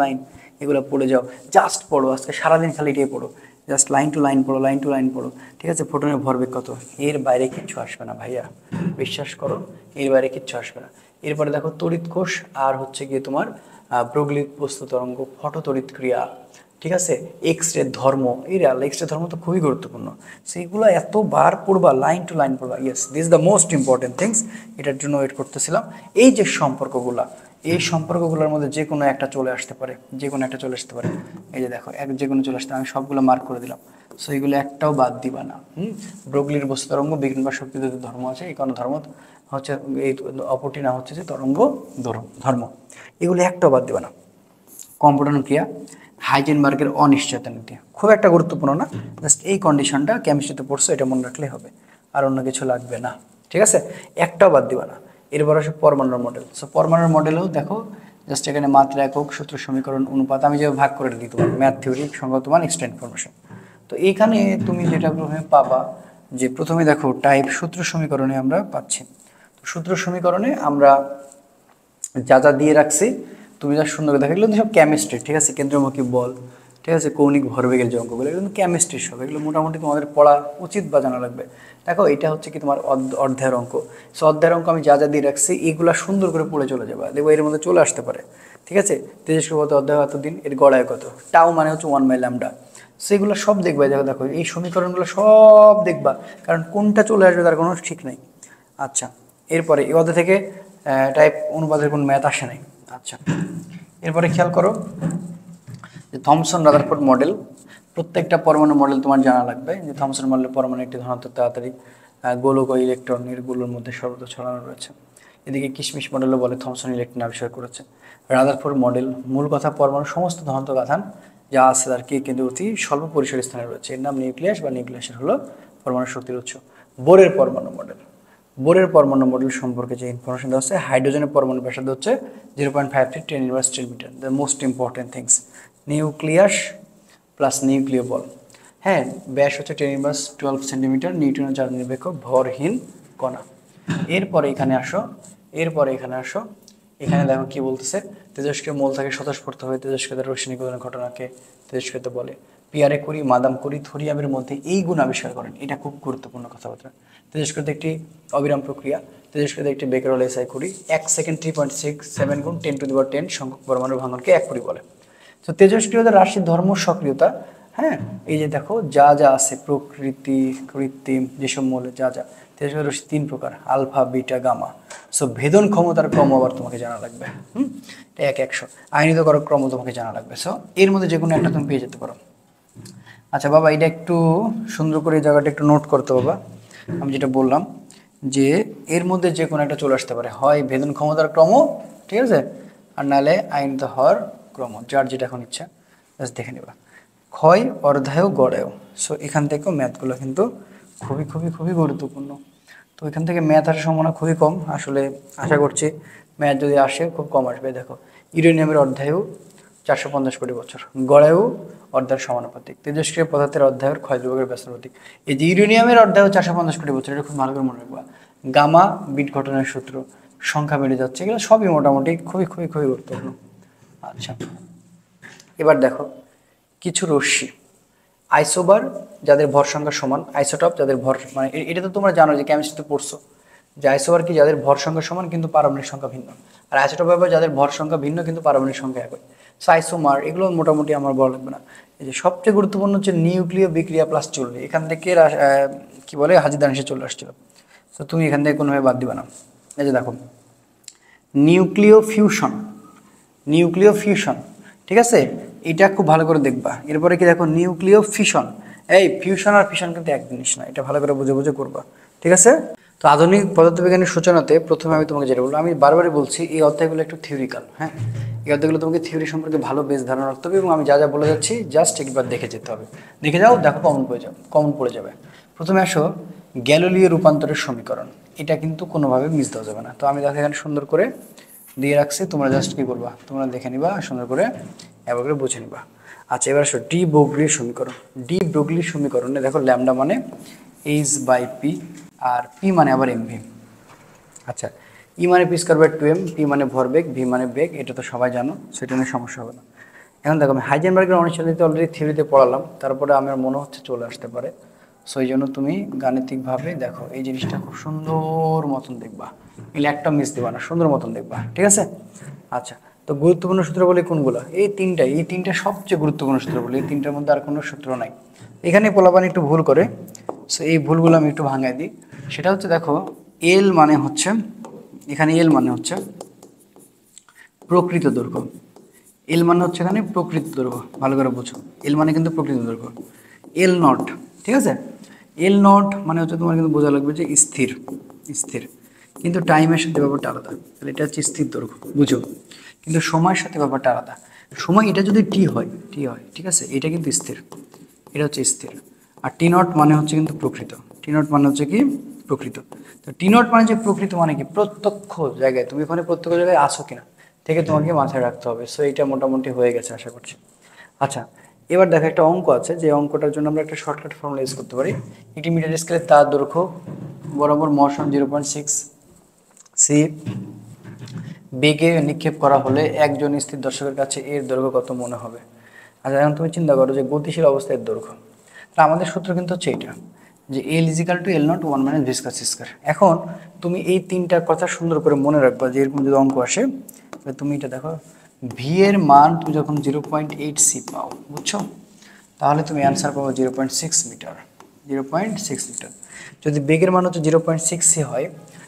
লাইন এগুলো পড়ে যাও, জাস্ট পড়ো, আজকে সারাদিন খালি এটাই পড়ো, জাস্ট লাইন টু লাইন পড়ো, ঠিক আছে। ফোটনের ভরবেগ কত, এর বাইরে কিচ্ছু আসবে না ভাইয়া, বিশ্বাস করো, এর বাইরে কিচ্ছু আসবে না। এরপরে দেখো তড়িৎ কোষ আর হচ্ছে গিয়ে তোমার ব্রগলি বস্তু তরঙ্গ, ফটো তড়িৎ ক্রিয়া, ঠিক আছে, এক্স রে ধর্ম, এক্স রে ধর্ম তো খুবই গুরুত্বপূর্ণ, সেইগুলো এতবার পড়বা, লাইন টু লাইন পড়বা। Yes, this the most important things, এটার জন্য ওয়েট করতেছিলাম। এই যে সম্পর্কগুলা, এই সম্পর্কগুলোর মধ্যে যে কোনো একটা চলে আসতে পারে, এই যে দেখো যে কোনো চলে আসতে, আমি সবগুলো মার্ক করে দিলাম, সো এইগুলো একটাও বাদ দিবা না। ব্রগলির বস্তু তরঙ্গ, বিজ্ঞান বা শক্তি ধর্ম আছে, এই কোনো ধর্ম হচ্ছে, এই অপরটি না হচ্ছে যে তরঙ্গ ধর্ম, এগুলো একটাও বাদ দিবা না। কম্পটন ক্রিয়া, হাইজেনবার্গের অনিশ্চয়তা নীতি, খুব একটা গুরুত্বপূর্ণ না, জাস্ট এই কন্ডিশনটা কেমিস্ট্রিতে পড়ছো, এটা মনে রাখলেই হবে, আর অন্য কিছু লাগবে না, ঠিক আছে, একটাও বাদ দিবা না। এরপর আসে পরমাণুর মডেল। সো পরমাণুর মডেলেও দেখো জাস্ট এখানে মাত্রা, একক, সূত্র, সমীকরণ, অনুপাত, আমি যেভাবে ভাগ করে দিই তোমার ম্যাথ থিওরি, সংগত মান, এক্সট্রা ইনফরমেশন। তো এইখানে তুমি যেটা প্রথমে পাবা, যে প্রথমে দেখো টাইপ সূত্র সমীকরণে আমরা পাচ্ছি, তো সূত্র সমীকরণে আমরা যা যা দিয়ে রাখছি তুমি যা সুন্দর দেখা, এগুলো সব কেমিস্ট্রি, ঠিক আছে। কেন্দ্রমুখী বল, ঠিক আছে, কৌণিক ভরবেগের যে অঙ্কগুলো, এগুলো কিন্তু কেমিস্ট্রির সব, এগুলো মোটামুটি তোমাদের পড়া উচিত বা জানা লাগবে। দেখো এটা হচ্ছে কি তোমার অধ্যায়ের অঙ্ক। সো অধ্যায়ের অঙ্ক আমি যা যা দিয়ে রাখছি এগুলো সুন্দর করে পড়ে চলে যাবে, দেখবো এর মধ্যে চলে আসতে পারে। ঠিক আছে, তেজস্ক্রিয় পদার্থ অধ্যায় এতদিন, এর গড়ায় কত, টাও মানে হচ্ছে 1/λ। সেগুলো সব দেখবা, দেখো দেখো এই সমীকরণগুলো সব দেখবা, কারণ কোনটা চলে আসবে তার কোনো ঠিক নাই। আচ্ছা, এরপরে এই অধ্যায় থেকে টাইপ অনুপাতের কোন ম্যাথ আসে নাই। আচ্ছা, এরপরে খেয়াল করো যে থমসন রাদারফোর্ড মডেল, প্রত্যেকটা পরমাণু মডেল তোমার জানা লাগবে। যে থমসন মডেলের পরমাণু একটি ধনাত্মক তাড়াতাড়ি গোলক ও ইলেকট্রন এরগুলোর মধ্যে সর্বত্র ছড়ানো রয়েছে। এদিকে কিশমিশ মডেলও বলে থমসন ইলেকট্রন আবিষ্কার করেছে। রাদারফোর্ড মডেল, মূল কথা পরমাণু সমস্ত ধনাত্মক আধান যা আছে তার কি কিন্তু অতি স্বল্প পরিসর স্থানে রয়েছে, এর নাম নিউক্লিয়াস বা নিউক্লিয়াসের হলো পরমাণু শক্তির উৎস। বোরের পরমাণু মডেল, বোরের পরমাণু মডেল সম্পর্কে যে ইনফরমেশন দেওয়া আছে, হাইড্রোজেনের পরমাণু ব্যাসার্ধ হচ্ছে 0.53 10^10 metre, the most important things. Nucleus plus নিউক্লিয় বল, হ্যাঁ ব্যাস হচ্ছে 10^12 সেন্টিমিটার, নিউটনের চার নিরপেক্ষ ভরহীন কণা। এরপরে এখানে আসো, এখানে দেখো কি বলতেছে, তেজস্ক্রিয় মৌল থাকে স্বতঃস্ফূর্ত হয়ে তেজস্ক্রিয়তার রশ্মিকরণের ঘটনাকে তেজস্ক্রিয়তা বলে। পিয়ারে কুরি, মাদাম কুরি থোরিয়ামের মধ্যে এই গুণ আবিষ্কার করেন, এটা খুব গুরুত্বপূর্ণ কথাবার্তা। তেজস্ক্রিয়তা একটি অবিরাম প্রক্রিয়া, তেজস্ক্রিয়তা একটি বেকেরেল এসআই কুরি, 1 সেকেন্ড 3.67 গুণ 10^10 সংখ্যক পরমাণুর ভাঙনকে 1 কুরি বলে। তো তেজস্ক্রিয়তা রাশির ধর্ম সক্রিয়তা, হ্যাঁ এই যে দেখো যা যা আছে প্রকৃতি কৃত্রিম যেসব মৌলে যা যা, তেজস্ক্রিয় রাশি 3 প্রকার, আলফা বিটা গামা। সো ভেদন ক্ষমতার ক্রম আবার তোমাকে জানা লাগবে, এটা 1/100। আইনিত করার ক্রম তোমাকে জানা লাগবে। সো এর মধ্যে যে কোনো একটা তুমি পেয়ে যেতে পারো। আচ্ছা বাবা, এটা একটু সুন্দর করে এই জায়গাটা একটু নোট করতে বাবা। আমি যেটা বললাম যে এর মধ্যে যে কোনো একটা চলে আসতে পারে, হয় ভেদন ক্ষমতার ক্রম, ঠিক আছে, আর নাহলে আইনিত হওয়ার ক্রম, যার যেটা এখন ইচ্ছা জাস্ট দেখে নেবা। ক্ষয় অর্ধায়ু গড়ায়ু, সো এখান থেকেও ম্যাথগুলো কিন্তু খুবই খুবই খুবই গুরুত্বপূর্ণ। তো এখান থেকে ম্যাথ আসার সম্ভাবনা খুবই কম, আসলে আশা করছি ম্যাথ যদি আসে খুব কম আসবে। দেখো ইউরেনিয়ামের অর্ধায়ু 450 কোটি বছর, গড়ায়ু অর্ধায়ের সমানুপাতিক, তেজস্ক্রিয় পদার্থের অর্ধায়ের ক্ষয় ধ্রুবকের ব্যস্তানুপাতিক। এই যে ইউরেনিয়ামের অর্ধায়ু 450 কোটি বছর, এটা খুব ভালো করে মনে রাখবা। গামা বিট ঘটনার সূত্র, সংখ্যা বেড়ে যাচ্ছে, এগুলো সবই মোটামুটি খুবই খুবই খুবই গুরুত্বপূর্ণ। আচ্ছা, এবার দেখো কিছু রশ্মি, আইসোবার যাদের ভর সংখ্যা সমান, আইসোটপ যাদের ভর মানে এটা তো তোমরা জানো যে কেমিস্ট্রিতে পড়ছো যে আইসোবার কি যাদের ভর সংখ্যা সমান কিন্তু পারমাণবিক সংখ্যা ভিন্ন, আর আইসোটপ আবার যাদের ভর সংখ্যা ভিন্ন কিন্তু পারমাণবিক সংখ্যা একই। সো আইসোমার এগুলো মোটামুটি আমার বলা লাগবে না। এই যে সবচেয়ে গুরুত্বপূর্ণ হচ্ছে নিউক্লিয় বিক্রিয়া প্লাস চুল্লি, এখান থেকে কি বলে হাজিদান এসে চলে আসছিল। তো তুমি এখান থেকে কোনোভাবে বাদ দিবা না। এই যে দেখো নিউক্লিয় ফিউশন, নিউক্লিয় ফিউশন, ঠিক আছে, এটা খুব ভালো করে দেখবা। এরপরে কি দেখো নিউক্লিয় ফিশন, এই ফিউশন আর ফিশন কিন্তু এক জিনিস না, এটা ভালো করে বুঝে বুঝে করবা, ঠিক আছে। তো আধুনিক পদার্থবিজ্ঞানের সূচনাতে প্রথমে আমি তোমাকে যেটা বলবো, আমি বারবারই বলছি এই অধ্যায়গুলো একটু থিওরিক্যাল, হ্যাঁ এই অধ্যায়গুলো তোমাকে থিওরি সম্পর্কে ভালো বেশ ধারণা রাখতে হবে, এবং আমি যা যা বলে যাচ্ছি জাস্ট একবার দেখে যেতে হবে, দেখে যাও দেখো কমন পড়ে যাবে। প্রথমে আসো গ্যালিলীয় রূপান্তরের সমীকরণ, এটা কিন্তু কোনোভাবে মিস দেওয়া যাবে না। তো আমি দেখো এখানে সুন্দর করে দিয়ে রাখছি, তোমরা জাস্ট কি করবা, তোমরা দেখে নিবা সুন্দর করে, এবার করে বুঝে নিবা। আচ্ছা, এবার আসো ডি ব্রোগলির সমীকরণ। ডি ব্রোগলির সমীকরণে দেখো ল্যামডা মানে H/P আর পি মানে আবার এমভি। আচ্ছা, ই মানে P square by 2m, P মানে ভরবেগ, ভি মানে বেগ, এটা তো সবাই জানো, সেটা নিয়ে সমস্যা হবে না। এখন দেখো আমি হাইজেনবার্গের অনিশ্চয়তা অলরেডি থিওরিতে পড়ালাম, তারপরে আমার মনে হচ্ছে চলে আসতে পারে। সো এই জন্য তুমি গাণিতিকভাবে দেখো এই জিনিসটা খুব সুন্দর মতন দেখবা, এগুলো একটা মিস দেবা না, সুন্দর মতন দেখবা, ঠিক আছে। আচ্ছা, তো গুরুত্বপূর্ণ সূত্র বলে কোনগুলো, এই তিনটা সবচেয়ে গুরুত্বপূর্ণ সূত্র বলে, এই তিনটার মধ্যে আর কোনো সূত্র নাই। এখানে পোলাপানি একটু ভুল করে, সো এই ভুলগুলো আমি একটু ভাঙাই দিই। সেটা হচ্ছে দেখো এল মানে হচ্ছে, এখানে এল মানে হচ্ছে প্রকৃত দৈর্ঘ্য, এল মানে হচ্ছে এখানে প্রকৃত দৈর্ঘ্য, ভালো করে বুঝো, এল মানে কিন্তু প্রকৃত দৈর্ঘ্য। এল নট, ঠিক আছে, এল নট মানে হচ্ছে তোমার কিন্তু বোঝা লাগবে যে স্থির, স্থির, কিন্তু টাইমের সাথে ব্যাপারটা আলাদা, তাহলে এটা হচ্ছে স্থির দৈর্ঘ্য, বুঝো, কিন্তু সময়ের সাথে ব্যাপারটা আলাদা। সময় এটা যদি টি হয়, ঠিক আছে, এটা কিন্তু স্থির, এটা হচ্ছে স্থির। আর টি নট মানে হচ্ছে কিন্তু প্রকৃত, টি নট মানে হচ্ছে কি প্রকৃত। তো টি নট মানে যে প্রকৃত মানে কি প্রত্যক্ষ জায়গায়, তুমি ওখানে প্রত্যক্ষ জায়গায় আসো কিনা থেকে তোমাকে মাথায় রাখতে হবে। সো এইটা মোটামুটি হয়ে গেছে আশা করছি। আচ্ছা, এবার দেখো একটা অঙ্ক আছে, যে অঙ্কটার জন্য আমরা একটা শর্টকাট ফর্মুলা ইউজ করতে পারি। একটি মিটার স্কেলের তার দৈর্ঘ্য বরাবর মহাসন 0.6 সি বেগে নিক্ষেপ করা হলে একজন স্থির দর্শকের কাছে এর দৈর্ঘ্য কত মনে হবে। আচ্ছা এখন তুমি চিন্তা করো যে গতিশীল অবস্থায় দৈর্ঘ্য, তাহলে আমাদের সূত্র কিন্তু হচ্ছে এটা যে L equal to L naught 1 - V square C square. এখন তুমি এই তিনটার কথা সুন্দর করে মনে রাখবা যে এরকম যদি অঙ্ক আসে তাহলে তুমি এটা দেখো, ভি এর মান তুমি যখন 0.8 সি পাও, বুঝছো, তাহলে তুমি অ্যান্সার পাবো 0.6 মিটার, 0.6 মিটার। যদি বেগের মান হচ্ছে 0.6 সি হয়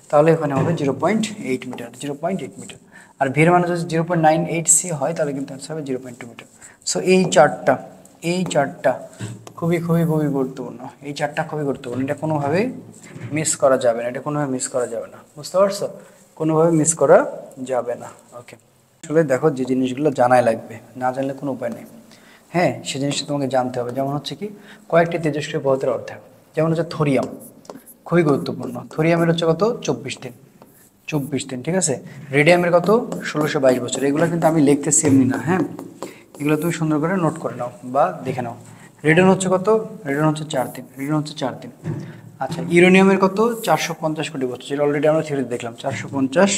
তাহলে এখানে হবে 0.8 মিটার, 0.8 মিটার। আর ভি এর মান যদি 0.98 সি হয় তাহলে কিন্তু অ্যান্সার হবে 0.2 মিটার। সো এই চারটা খুবই খুবই খুবই গুরুত্বপূর্ণ, এই চারটা খুবই গুরুত্বপূর্ণ, এটা কোনোভাবেই মিস করা যাবে না, এটা কোনোভাবে মিস করা যাবে না, বুঝতে পারছো, কোনোভাবে মিস করা যাবে না। ওকে, আসলে দেখো যে জিনিসগুলো জানাই লাগবে, না জানলে কোনো উপায় নেই। হ্যাঁ, সে জিনিসটা তোমাকে জানতে হবে। যেমন হচ্ছে কি কয়েকটি তেজস্ক্রিয় পদার্থের অর্ধেক, যেমন হচ্ছে থোরিয়াম, খুবই গুরুত্বপূর্ণ। থোরিয়ামের হচ্ছে কত, 24 দিন, 24 দিন, ঠিক আছে। রেডিয়ামের কত, 1622 বছর। এগুলো কিন্তু আমি লিখতেছি এমনি না, হ্যাঁ, এগুলো তুমি সুন্দর করে নোট করে নাও বা দেখে নাও। রেডিয়ন হচ্ছে কত, রেডিয়ন হচ্ছে 4 দিন, রেডিয়ন হচ্ছে 4 দিন। আচ্ছা, ইউরেনিয়ামের কত, 450 কোটি বছর, যেটা অলরেডি আমরা থিওরি দেখলাম, 450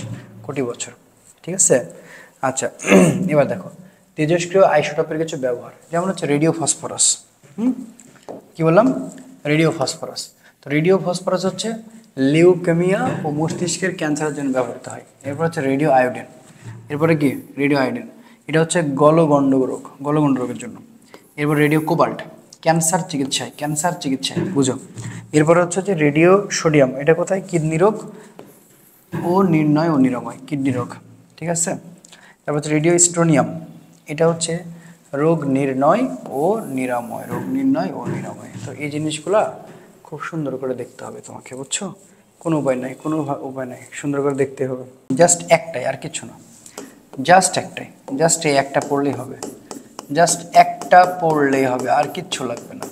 কোটি বছর, ঠিক আছে। আচ্ছা এবার দেখো তেজস্ক্রিয় আইসোটোপের কিছু ব্যবহার, যেমন হচ্ছে রেডিও ফসফরাস। কি বললাম, রেডিও ফসফরাস। তো রেডিও ফসফরাস হচ্ছে লিউকেমিয়া ও মস্তিষ্কের ক্যান্সারের জন্য ব্যবহৃত হয়। এরপর হচ্ছে রেডিও আয়োডিন, এরপরে কি রেডিও আয়োডিন, এটা হচ্ছে গলগণ্ড রোগের জন্য। এরপর রেডিও কোবাল্ট, ক্যান্সার চিকিৎসায় বুঝো। এরপরে হচ্ছে যে রেডিও সোডিয়াম, এটা কোথায়, কিডনি রোগ ও নির্ণয় ও নিরাময়, কিডনি রোগ, ঠিক আছে। তারপর হচ্ছে রেডিও স্ট্রোনিয়াম, এটা হচ্ছে রোগ নির্ণয় ও নিরাময়। তো এই জিনিসগুলা খুব সুন্দর করে দেখতে হবে তোমাকে, বুঝছো, কোনো উপায় নাই, উপায় নাই, সুন্দর করে দেখতে হবে। জাস্ট একটাই, আর কিছু না, জাস্ট এই একটা পড়লেই হবে, আর কিচ্ছু লাগবে না।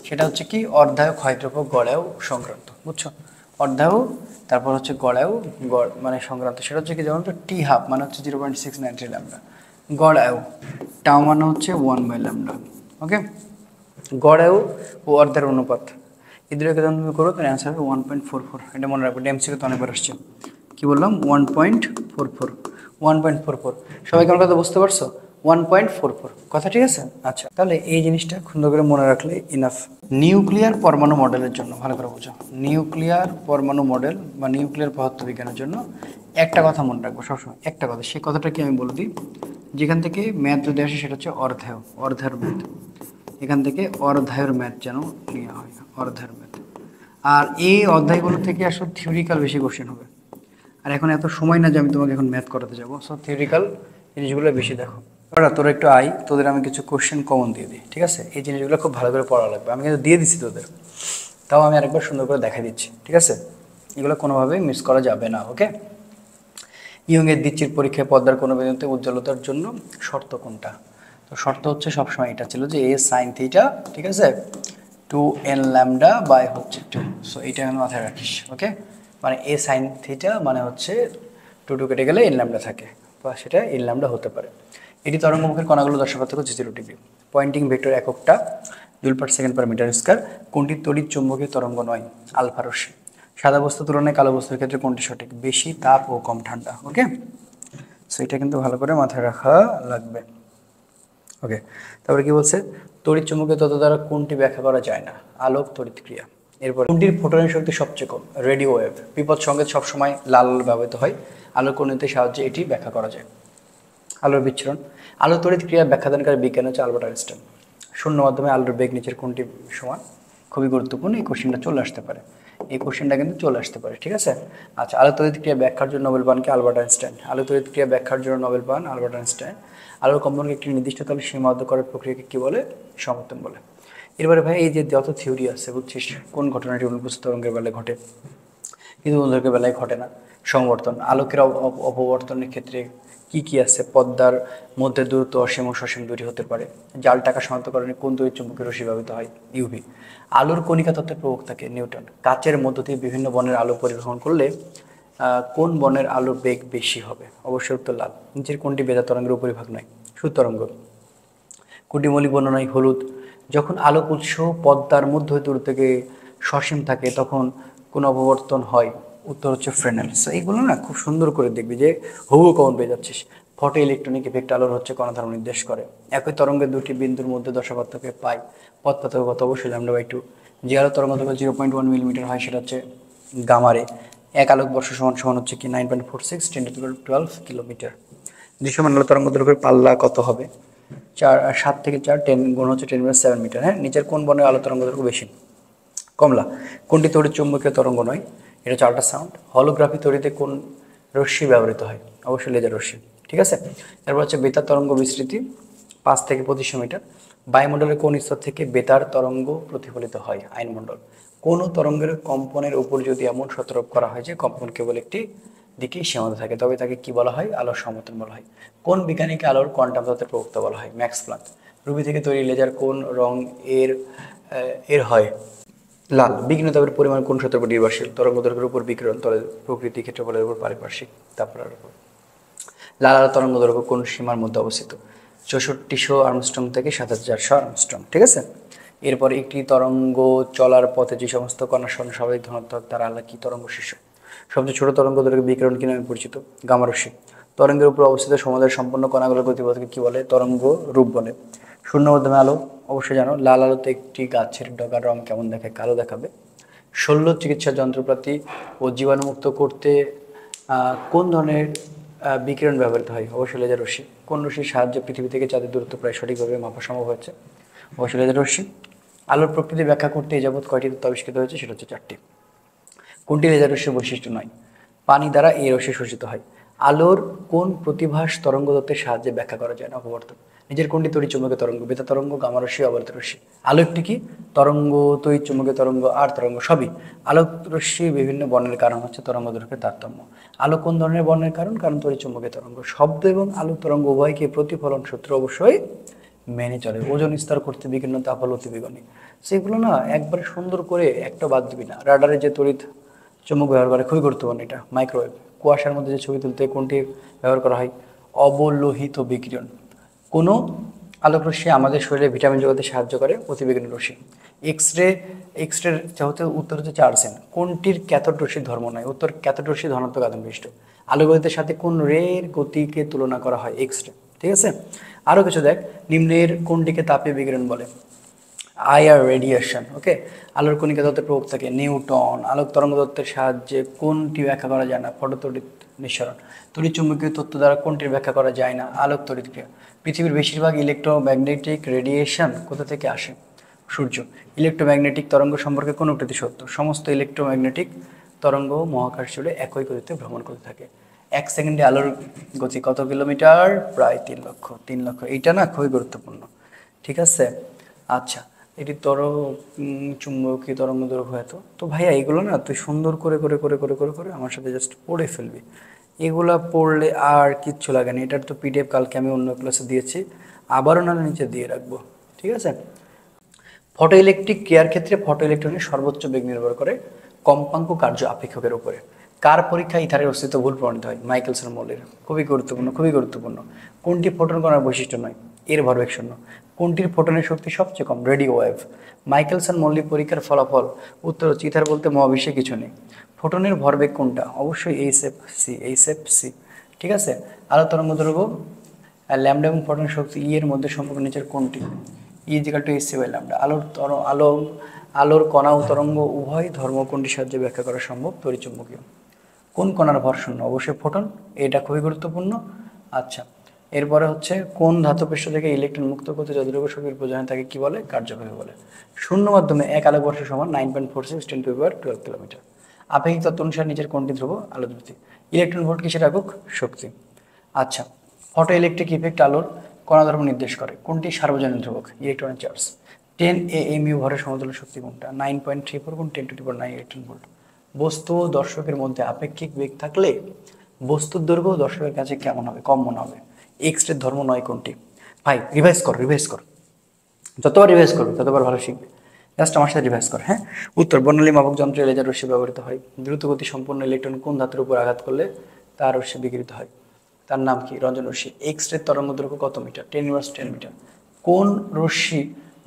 সেটা হচ্ছে কি অর্ধায়ু ক্ষয়দ্রব্য গড়ায়ু সংক্রান্ত, বুঝছো, অর্ধায়ু, তারপর হচ্ছে গড়ায়ু মানে সংক্রান্ত। সেটা হচ্ছে কি, যেমন টি হাফ মানে হচ্ছে 0.693 ল্যামডা, গড়ায়ু টাও মানে হচ্ছে 1/λ। ওকে, গড়ায়ু ও অর্ধের অনুপাত, এই দুটোকে যখন তুমি করো তাহলে অ্যান্সার হবে 1.44। এটা মনে রাখবো, ডেমসিকে তো অনেকবার আসছে। কি বললাম, 1.44। সবাই কেমন কথা বুঝতে পারছো, 1.44 কথা, ঠিক আছে। আচ্ছা, তাহলে এই জিনিসটা সুন্দর করে মনে রাখলে ইনাফ। নিউক্লিয়ার পরমাণু মডেলের জন্য ভালো করে বুঝো, নিউক্লিয়ার পরমাণু মডেল বা নিউক্লিয়ার পদার্থবিজ্ঞানের জন্য একটা কথা মনে রাখবো সবসময়, একটা কথা, সেই কথাটা কি আমি বলে দিই। যেখান থেকে ম্যাথ যদি আসে সেটা হচ্ছে অর্ধায়ুর ম্যাথ, এখান থেকে অর্ধায়ুর ম্যাথ যেন নেওয়া হয়, অর্ধায়ুর ম্যাথ। আর এই অধ্যায়গুলো থেকে আসলে থিওরিক্যাল বেশি কোশ্চেন হবে। আর এখন এত সময় না যে আমি তোমাকে এখন ম্যাথ করাতে যাবো, সো থিওরিক্যাল জিনিসগুলো বেশি দেখো। তোরা একটু তোদের আমি কিছু কোশ্চেন কমন দিয়ে দিই, ঠিক আছে। এই জিনিসগুলো খুব ভালো করে পড়া লাগবে, আমি কিন্তু দিয়ে দিচ্ছি তোদের, তাও আমি আরেকবার সুন্দর করে দেখা দিচ্ছি, ঠিক আছে। এগুলো কোনোভাবেই মিস করা যাবে না। ওকে, ইয়ংয়ের দিচ্ছির পরীক্ষায় পদ্মার কোনো বিন্দুতে উজ্জ্বলতার জন্য শর্ত কোনটা? তো শর্ত হচ্ছে সবসময় এটা ছিল যে এ সাইন থিটা, ঠিক আছে, 2n λ/2। সো এইটা আমি মাথায় রাখিস। ওকে, মানে এ সাইন থিটা মানে হচ্ছে 2 কেটে গেলে n λ থাকে, বা সেটা n λ হতে পারে। এটি তরঙ্গমুখের কণাগুলো দর্শপার্থক্য 0 ডিগ্রি। পয়েন্টিং ভেক্টর এককটা জুল/সেকেন্ড/মিটার স্কয়ার। কোনটি তড়িৎ চুম্বকীয় তরঙ্গ নয়? আলফা রশ্মি। সাদা বস্তুর তুলনায় কালো বস্তুর ক্ষেত্রে কোনটি সঠিক? বেশি তাপ ও কম ঠান্ডা। ওকে, সো এটা কিন্তু ভালো করে মাথায় রাখা লাগবে। ওকে, তারপরে কি বলছে, তড়িৎ চুম্বকীয় তত্ত্ব দ্বারা কোনটি ব্যাখ্যা করা যায় না? আলোক তড়িৎ ক্রিয়া। এরপর কোনটির ফোটনের শক্তি সবচেয়ে কম? Radio wave. বিপদ সংকেত সবসময় লাল ব্যবহৃত হয়, আলোর কণিতির সাহায্যে এটি ব্যাখ্যা করা যায়। আলোর বিচ্ছুরণ। আলোর তড়িৎ ক্রিয়া ব্যাখ্যাদানকারী বিজ্ঞানী হচ্ছে আলবার্ট আইনস্টাইন। শূন্য মাধ্যমে আলোর বেগ নিচের কোনটি সমান? খুবই গুরুত্বপূর্ণ, এই কোশ্চেনটা চলে আসতে পারে, কিন্তু চলে আসতে পারে, ঠিক আছে। আচ্ছা, আলো তড়িৎ ক্রিয়া ব্যাখ্যার জন্য নোবেল পান কে? Albert Einstein. আলো তড়িৎ ক্রিয়া ব্যাখ্যার জন্য নোবেল পান আলবার্ট আইনস্টাইন। আলোর কম্পনকে একটি নির্দিষ্ট তলে সীমাবদ্ধ করার প্রক্রিয়াকে কি বলে? সমর্থন বলে। এরপরে ভাই এই যে যত থিওরি আছে, বুঝছিস, কোন ঘটনাটি অনুপস্থিত তরঙ্গের বেলায় ঘটে কিন্তু অনুলকের বেলায় ঘটে না? সংবর্তন। আলোকের অপবর্তনের ক্ষেত্রে কি কি আছে? পদ্মার মধ্যে দূরত্ব অসীম ও সসীম দুটি হতে পারে। জাল টাকা শনাক্তকরণে কোন তড়িৎ চুম্বকীয় রশ্মি ব্যবহৃত হয়? ইউভি। আলোর কণিকা তত্ত্বের প্রবক্তাকে? নিউটন। কাচের মধ্য দিয়ে বিভিন্ন বর্ণের আলো পরিবহন করলে কোন বর্ণের আলোর বেগ বেশি হবে? অবশ্যই উত্তর লাল। নিচের কোনটি বেতা তরঙ্গের উপরিভাগ নয়? সুতরঙ্গ। কোনটি মৌলিক বর্ণ নয়? হলুদ। যখন আলোক উৎস পদ্মার মধ্য দূর থেকে সসীম থাকে তখন কোন অপবর্তন হয়? উত্তর হচ্ছে ফ্রেনেল। সো এইগুলো না খুব সুন্দর করে দেখবি যে হুবহু কমন পেয়ে যাচ্ছিস। ফটো ইলেকট্রনিক ইফেক্ট আলোর হচ্ছে কণা ধর্ম নির্দেশ করে। একই তরঙ্গের দুটি বিন্দুর মধ্যে দশা পার্থক্যে পাই পথ পার্থক্য কত, অবশ্যই λ/2। যে আলো তরঙ্গ দৈর্ঘ্য 0.1 মিলিমিটার হয় সেটা হচ্ছে গামারে। এক আলোকবর্ষ সমান সমান হচ্ছে কি 9.46 10^12 কিলোমিটার। দৃশ্যমান আলো তরঙ্গ দৈর্ঘ্যের পাল্লা কত হবে? 7 থেকে 4 10 গুণ হচ্ছে 10^7 মিটার। হ্যাঁ, নিচের কোন বর্ণের আলো তরঙ্গ দৈর্ঘ্য বেশি? কমলা। কোনটি তড়িৎ চুম্বকীয় তরঙ্গ নয়? এটা হচ্ছে আল্ট্রাসাউন্ড। হলোগ্রাফি তৈরিতে কোন রশ্মি ব্যবহৃত হয়? অবশ্যই লেজার রশ্মি। ঠিক আছে, তারপর হচ্ছে বেতার তরঙ্গ বিস্তৃতি 5 থেকে 2500 মিটার। বায়ুমণ্ডলের কোন স্তর থেকে বেতার তরঙ্গ প্রতিফলিত হয়? আয়নমণ্ডল। কোনো তরঙ্গের কম্পনের উপর যদি এমন শতরোপ করা হয় যে কম্পন কেবল একটি দিকেই সীমাবদ্ধ থাকে, তবে তাকে কি বলা হয়? আলোর সমতল বলা হয়। কোন বিজ্ঞানীকে আলোর কোয়ান্টাম তত্ত্বের প্রবক্তা বলা হয়? Max Planck. রুবি থেকে তৈরি লেজার কোন রং এর এর হয়? লাল। বিকিরণ তাপের পরিমাণ কোন সূত্রের উপর নির্ভরশীল? তরঙ্গ দৈর্ঘ্যের উপর, বিকিরণ তলের প্রকৃতি, ক্ষেত্রফলের উপর, পারিপার্শ্বিক তাপমাত্রার উপর। লাল আলোর তরঙ্গ দৈর্ঘ্য কোন সীমার মধ্যে অবস্থিত? 6400 আর্মস্ট্রং থেকে 7400 আর্মস্ট্রং। ঠিক আছে, এরপর একটি তরঙ্গ চলার পথে যে সমস্ত কণার স্বাভাবিক ধনাত্মক তারা আলাদা কি তরঙ্গ শীর্ষ। সবচেয়ে ছোট তরঙ্গ দৈর্ঘ্য বিকিরণ কি নামে পরিচিত? গামা রশ্মি। তরঙ্গের উপর অবস্থিত সমুদ্রের সম্পূর্ণ কণাগুলোর গতিপথকে কি বলে? তরঙ্গ রূপ বলে। শূন্য মাধ্যমে আলো অবশ্যই জানো। লাল আলোতে একটি গাছের ডগার রং কেমন দেখায়? কালো দেখাবে। শল্য চিকিৎসা যন্ত্রপাতি ও জীবাণুমুক্ত করতে কোন ধরনের বিকিরণ ব্যবহৃত হয়? অবশ্যই লেজার রশ্মি। কোন রশ্মির সাহায্যে পৃথিবী থেকে চাঁদের দূরত্ব প্রায় সঠিকভাবে মাপা সম্ভব হয়েছে? অবশ্যই লেজার রশ্মি। আলোর প্রকৃতি ব্যাখ্যা করতে এই যাবৎ কয়টি তত্ত্ব আবিষ্কৃত হয়েছে? সেটা হচ্ছে 4টি। কোনটি লেজার রশ্মির বৈশিষ্ট্য নয়? পানি দ্বারা এই রশ্মি শোষিত হয়। আলোর কোন প্রতিভাস তরঙ্গ তত্ত্বের সাহায্যে ব্যাখ্যা করা যায় না? অপবর্তন। নিজের কোনটি তড়িৎ চুম্বকীয় তরঙ্গ? বেতার তরঙ্গ, গামা রশ্মি, অবর্তিত রশ্মি। আলো একটি কি তরঙ্গ? তড়িৎ চুম্বকীয় তরঙ্গ আর তরঙ্গ সবই। আলোক রশ্মির বিভিন্ন বর্ণের কারণ হচ্ছে তরঙ্গ দৈর্ঘ্যের তারতম্য। আলো কোন ধরনের বর্ণের কারণ? কারণ তড়িৎ চুম্বকীয় তরঙ্গ। শব্দ এবং আলোক তরঙ্গ উভয়কে প্রতিফলন সূত্র অবশ্যই মেনে চলে। ওজন স্তর করতে বিকিরণ তাপ হলো অতিবেগুনি। সেগুলো না একবারে সুন্দর করে একটা বাদ দিবি না। রাডারে যে তড়িৎ চুম্বক ব্যবহার করে খুবই গুরুত্বপূর্ণ এটা। মাইক্রোওয়েভ। কুয়াশার মধ্যে যে ছবি তুলতে কোনটি ব্যবহার করা হয়? অবলোহিত বিকিরণ। কোনো আলোক রশ্মি আমাদের শরীরে ভিটামিন যোগাতে সাহায্য করে? অতিবেগুনি রশ্মি। এক্স রে হতে উত্তর হচ্ছে 4 কোনটির ক্যাথোড রশ্মির ধর্ম নয়? উত্তর ক্যাথোড রশ্মি ধনাত্মক আধান বিশিষ্ট। আলোক গতির সাথে কোন রের গতিকে তুলনা করা হয়? X ray. ঠিক আছে, আরও কিছু দেখ। নিম্নের কোনটিকে তাপীয় বিকিরণ বলে? IR radiation. ওকে, আলোর কণিকা তত্ত্বের প্রবক্তাকে? নিউটন। আলোক তরঙ্গ তত্ত্বের সাহায্যে কোনটি ব্যাখ্যা করা যায় না? ফটোতড়িৎ নিঃসরণ। তড়িৎ চুম্বকীয় তত্ত্ব দ্বারা কোনটির ব্যাখ্যা করা যায় না? আলোক তড়িৎক্রিয়া। পৃথিবীর বেশিরভাগ ইলেকট্রোম্যাগনেটিক রেডিয়েশন কোথা থেকে আসে? সূর্য। ইলেকট্রোম্যাগনেটিক তরঙ্গ সম্পর্কে কোন উক্তিটি সত্য? সমস্ত ইলেকট্রোম্যাগনেটিক তরঙ্গ মহাকাশ জুড়ে একই গতিতে ভ্রমণ করতে থাকে। 1 সেকেন্ডে আলোর গতি কত কিলোমিটার? প্রায় 3 লক্ষ। 3 লক্ষ, এইটা না খুবই গুরুত্বপূর্ণ। ঠিক আছে, আচ্ছা, এটি চুম্বকীয় তরঙ্গ দৈর্ঘ্য এত। তো ভাইয়া এগুলো না তুই সুন্দর করে করে করে করে করে করে আমার সাথে জাস্ট পড়ে ফেলবি। এগুলা পড়লে আর কিচ্ছু লাগে না। এটার তো পিডিএফ কালকে আমি অন্য ক্লাসে দিয়েছি, আবারও না নিচে দিয়ে রাখবো। ঠিক আছে, ফটো ইলেকট্রিক ক্রিয়ার ক্ষেত্রে ফটো ইলেকট্রনের সর্বোচ্চ বেগ নির্ভর করে কম্পাঙ্ক কার্য আপেক্ষকের উপরে। কার পরীক্ষায় ইথারের অস্তিত্ব ভুল প্রমাণিত হয়? মাইকেলসন মৌলের। খুবই গুরুত্বপূর্ণ, খুবই গুরুত্বপূর্ণ। কোনটি ফোটন কণার বৈশিষ্ট্য নয়? এর ভরবেগ শূন্য। কোনটির ফোটনের শক্তি সবচেয়ে কম? Radio wave. মাইকেলসন মৌলিক পরীক্ষার ফলাফল? উত্তর হচ্ছে ইথার বলতে মহাবিশ্বে কিছু নেই। ফোটনের ভরবেগ কোনটা? অবশ্যই এইচ এফ সি। ঠিক আছে, আলো তরঙ্গ দৈর্ঘ্য ল্যামডা এবং ফোটনের শক্তি ই এর মধ্যে সম্পর্ক নিচের কোনটি? E=hc/λ। আলোর কণা ও তরঙ্গ উভয় ধর্ম কোনটির সাহায্যে ব্যাখ্যা করা সম্ভব? তড়িৎচুম্বকীয়। কোন কণার ভর শূন্য? অবশ্যই ফোটন, এটা খুবই গুরুত্বপূর্ণ। আচ্ছা, এরপরে হচ্ছে কোন ধাতুপৃষ্ঠ থেকে ইলেকট্রন মুক্ত করতে যতটুকু শক্তির প্রয়োজন হয় তাকে কি বলে? কার্যকরী বলে। শূন্য মাধ্যমে 1 আলোকবর্ষ সমান 9.46 10^12 কিলোমিটার। আপেক্ষিক তত্ত্ব অনুসারে নিচের কোনটি ধ্রুব? আলো ধ্রুবক। ইলেকট্রন ভোল্ট কিসের একক? শক্তি। আচ্ছা, ফটো ইলেকট্রিক ইফেক্ট আলোর কণা ধর্ম নির্দেশ করে। কোনটি সার্বজনীন ধ্রুবক? ইলেকট্রনের চার্জ। 10 AMU ভরের সমতুল্য শক্তি কোনটা? 9.34 গুণ 10⁹ ইলেকট্রন ভোল্ট। বস্তু ও দর্শকের মধ্যে আপেক্ষিক বেগ থাকলে বস্তুর দৈর্ঘ্য দর্শকের কাছে কেমন হবে? কম মনে হবে। এক্স-রে ধর্ম নয় কোনটি? ভাই রিভাইজ কর। যতবার রিভাইজ করবে ততবার ভালো শিখবে। জাস্ট আমার সাথে রিভাইজ কর। হ্যাঁ, উত্তর বর্ণালী মাপক যন্ত্রে লেজার রশ্মি ব্যবহৃত হয়। দ্রুতগতি সম্পন্ন ইলেকট্রন কোন ধাতুর উপর আঘাত করলে তার রশ্মি বিকিরিত হয়? তার নাম কি? রঞ্জন রশ্মি। এক্স রে তরঙ্গ দৈর্ঘ্য কত মিটার? 10^10 মিটার। কোন রশ্মি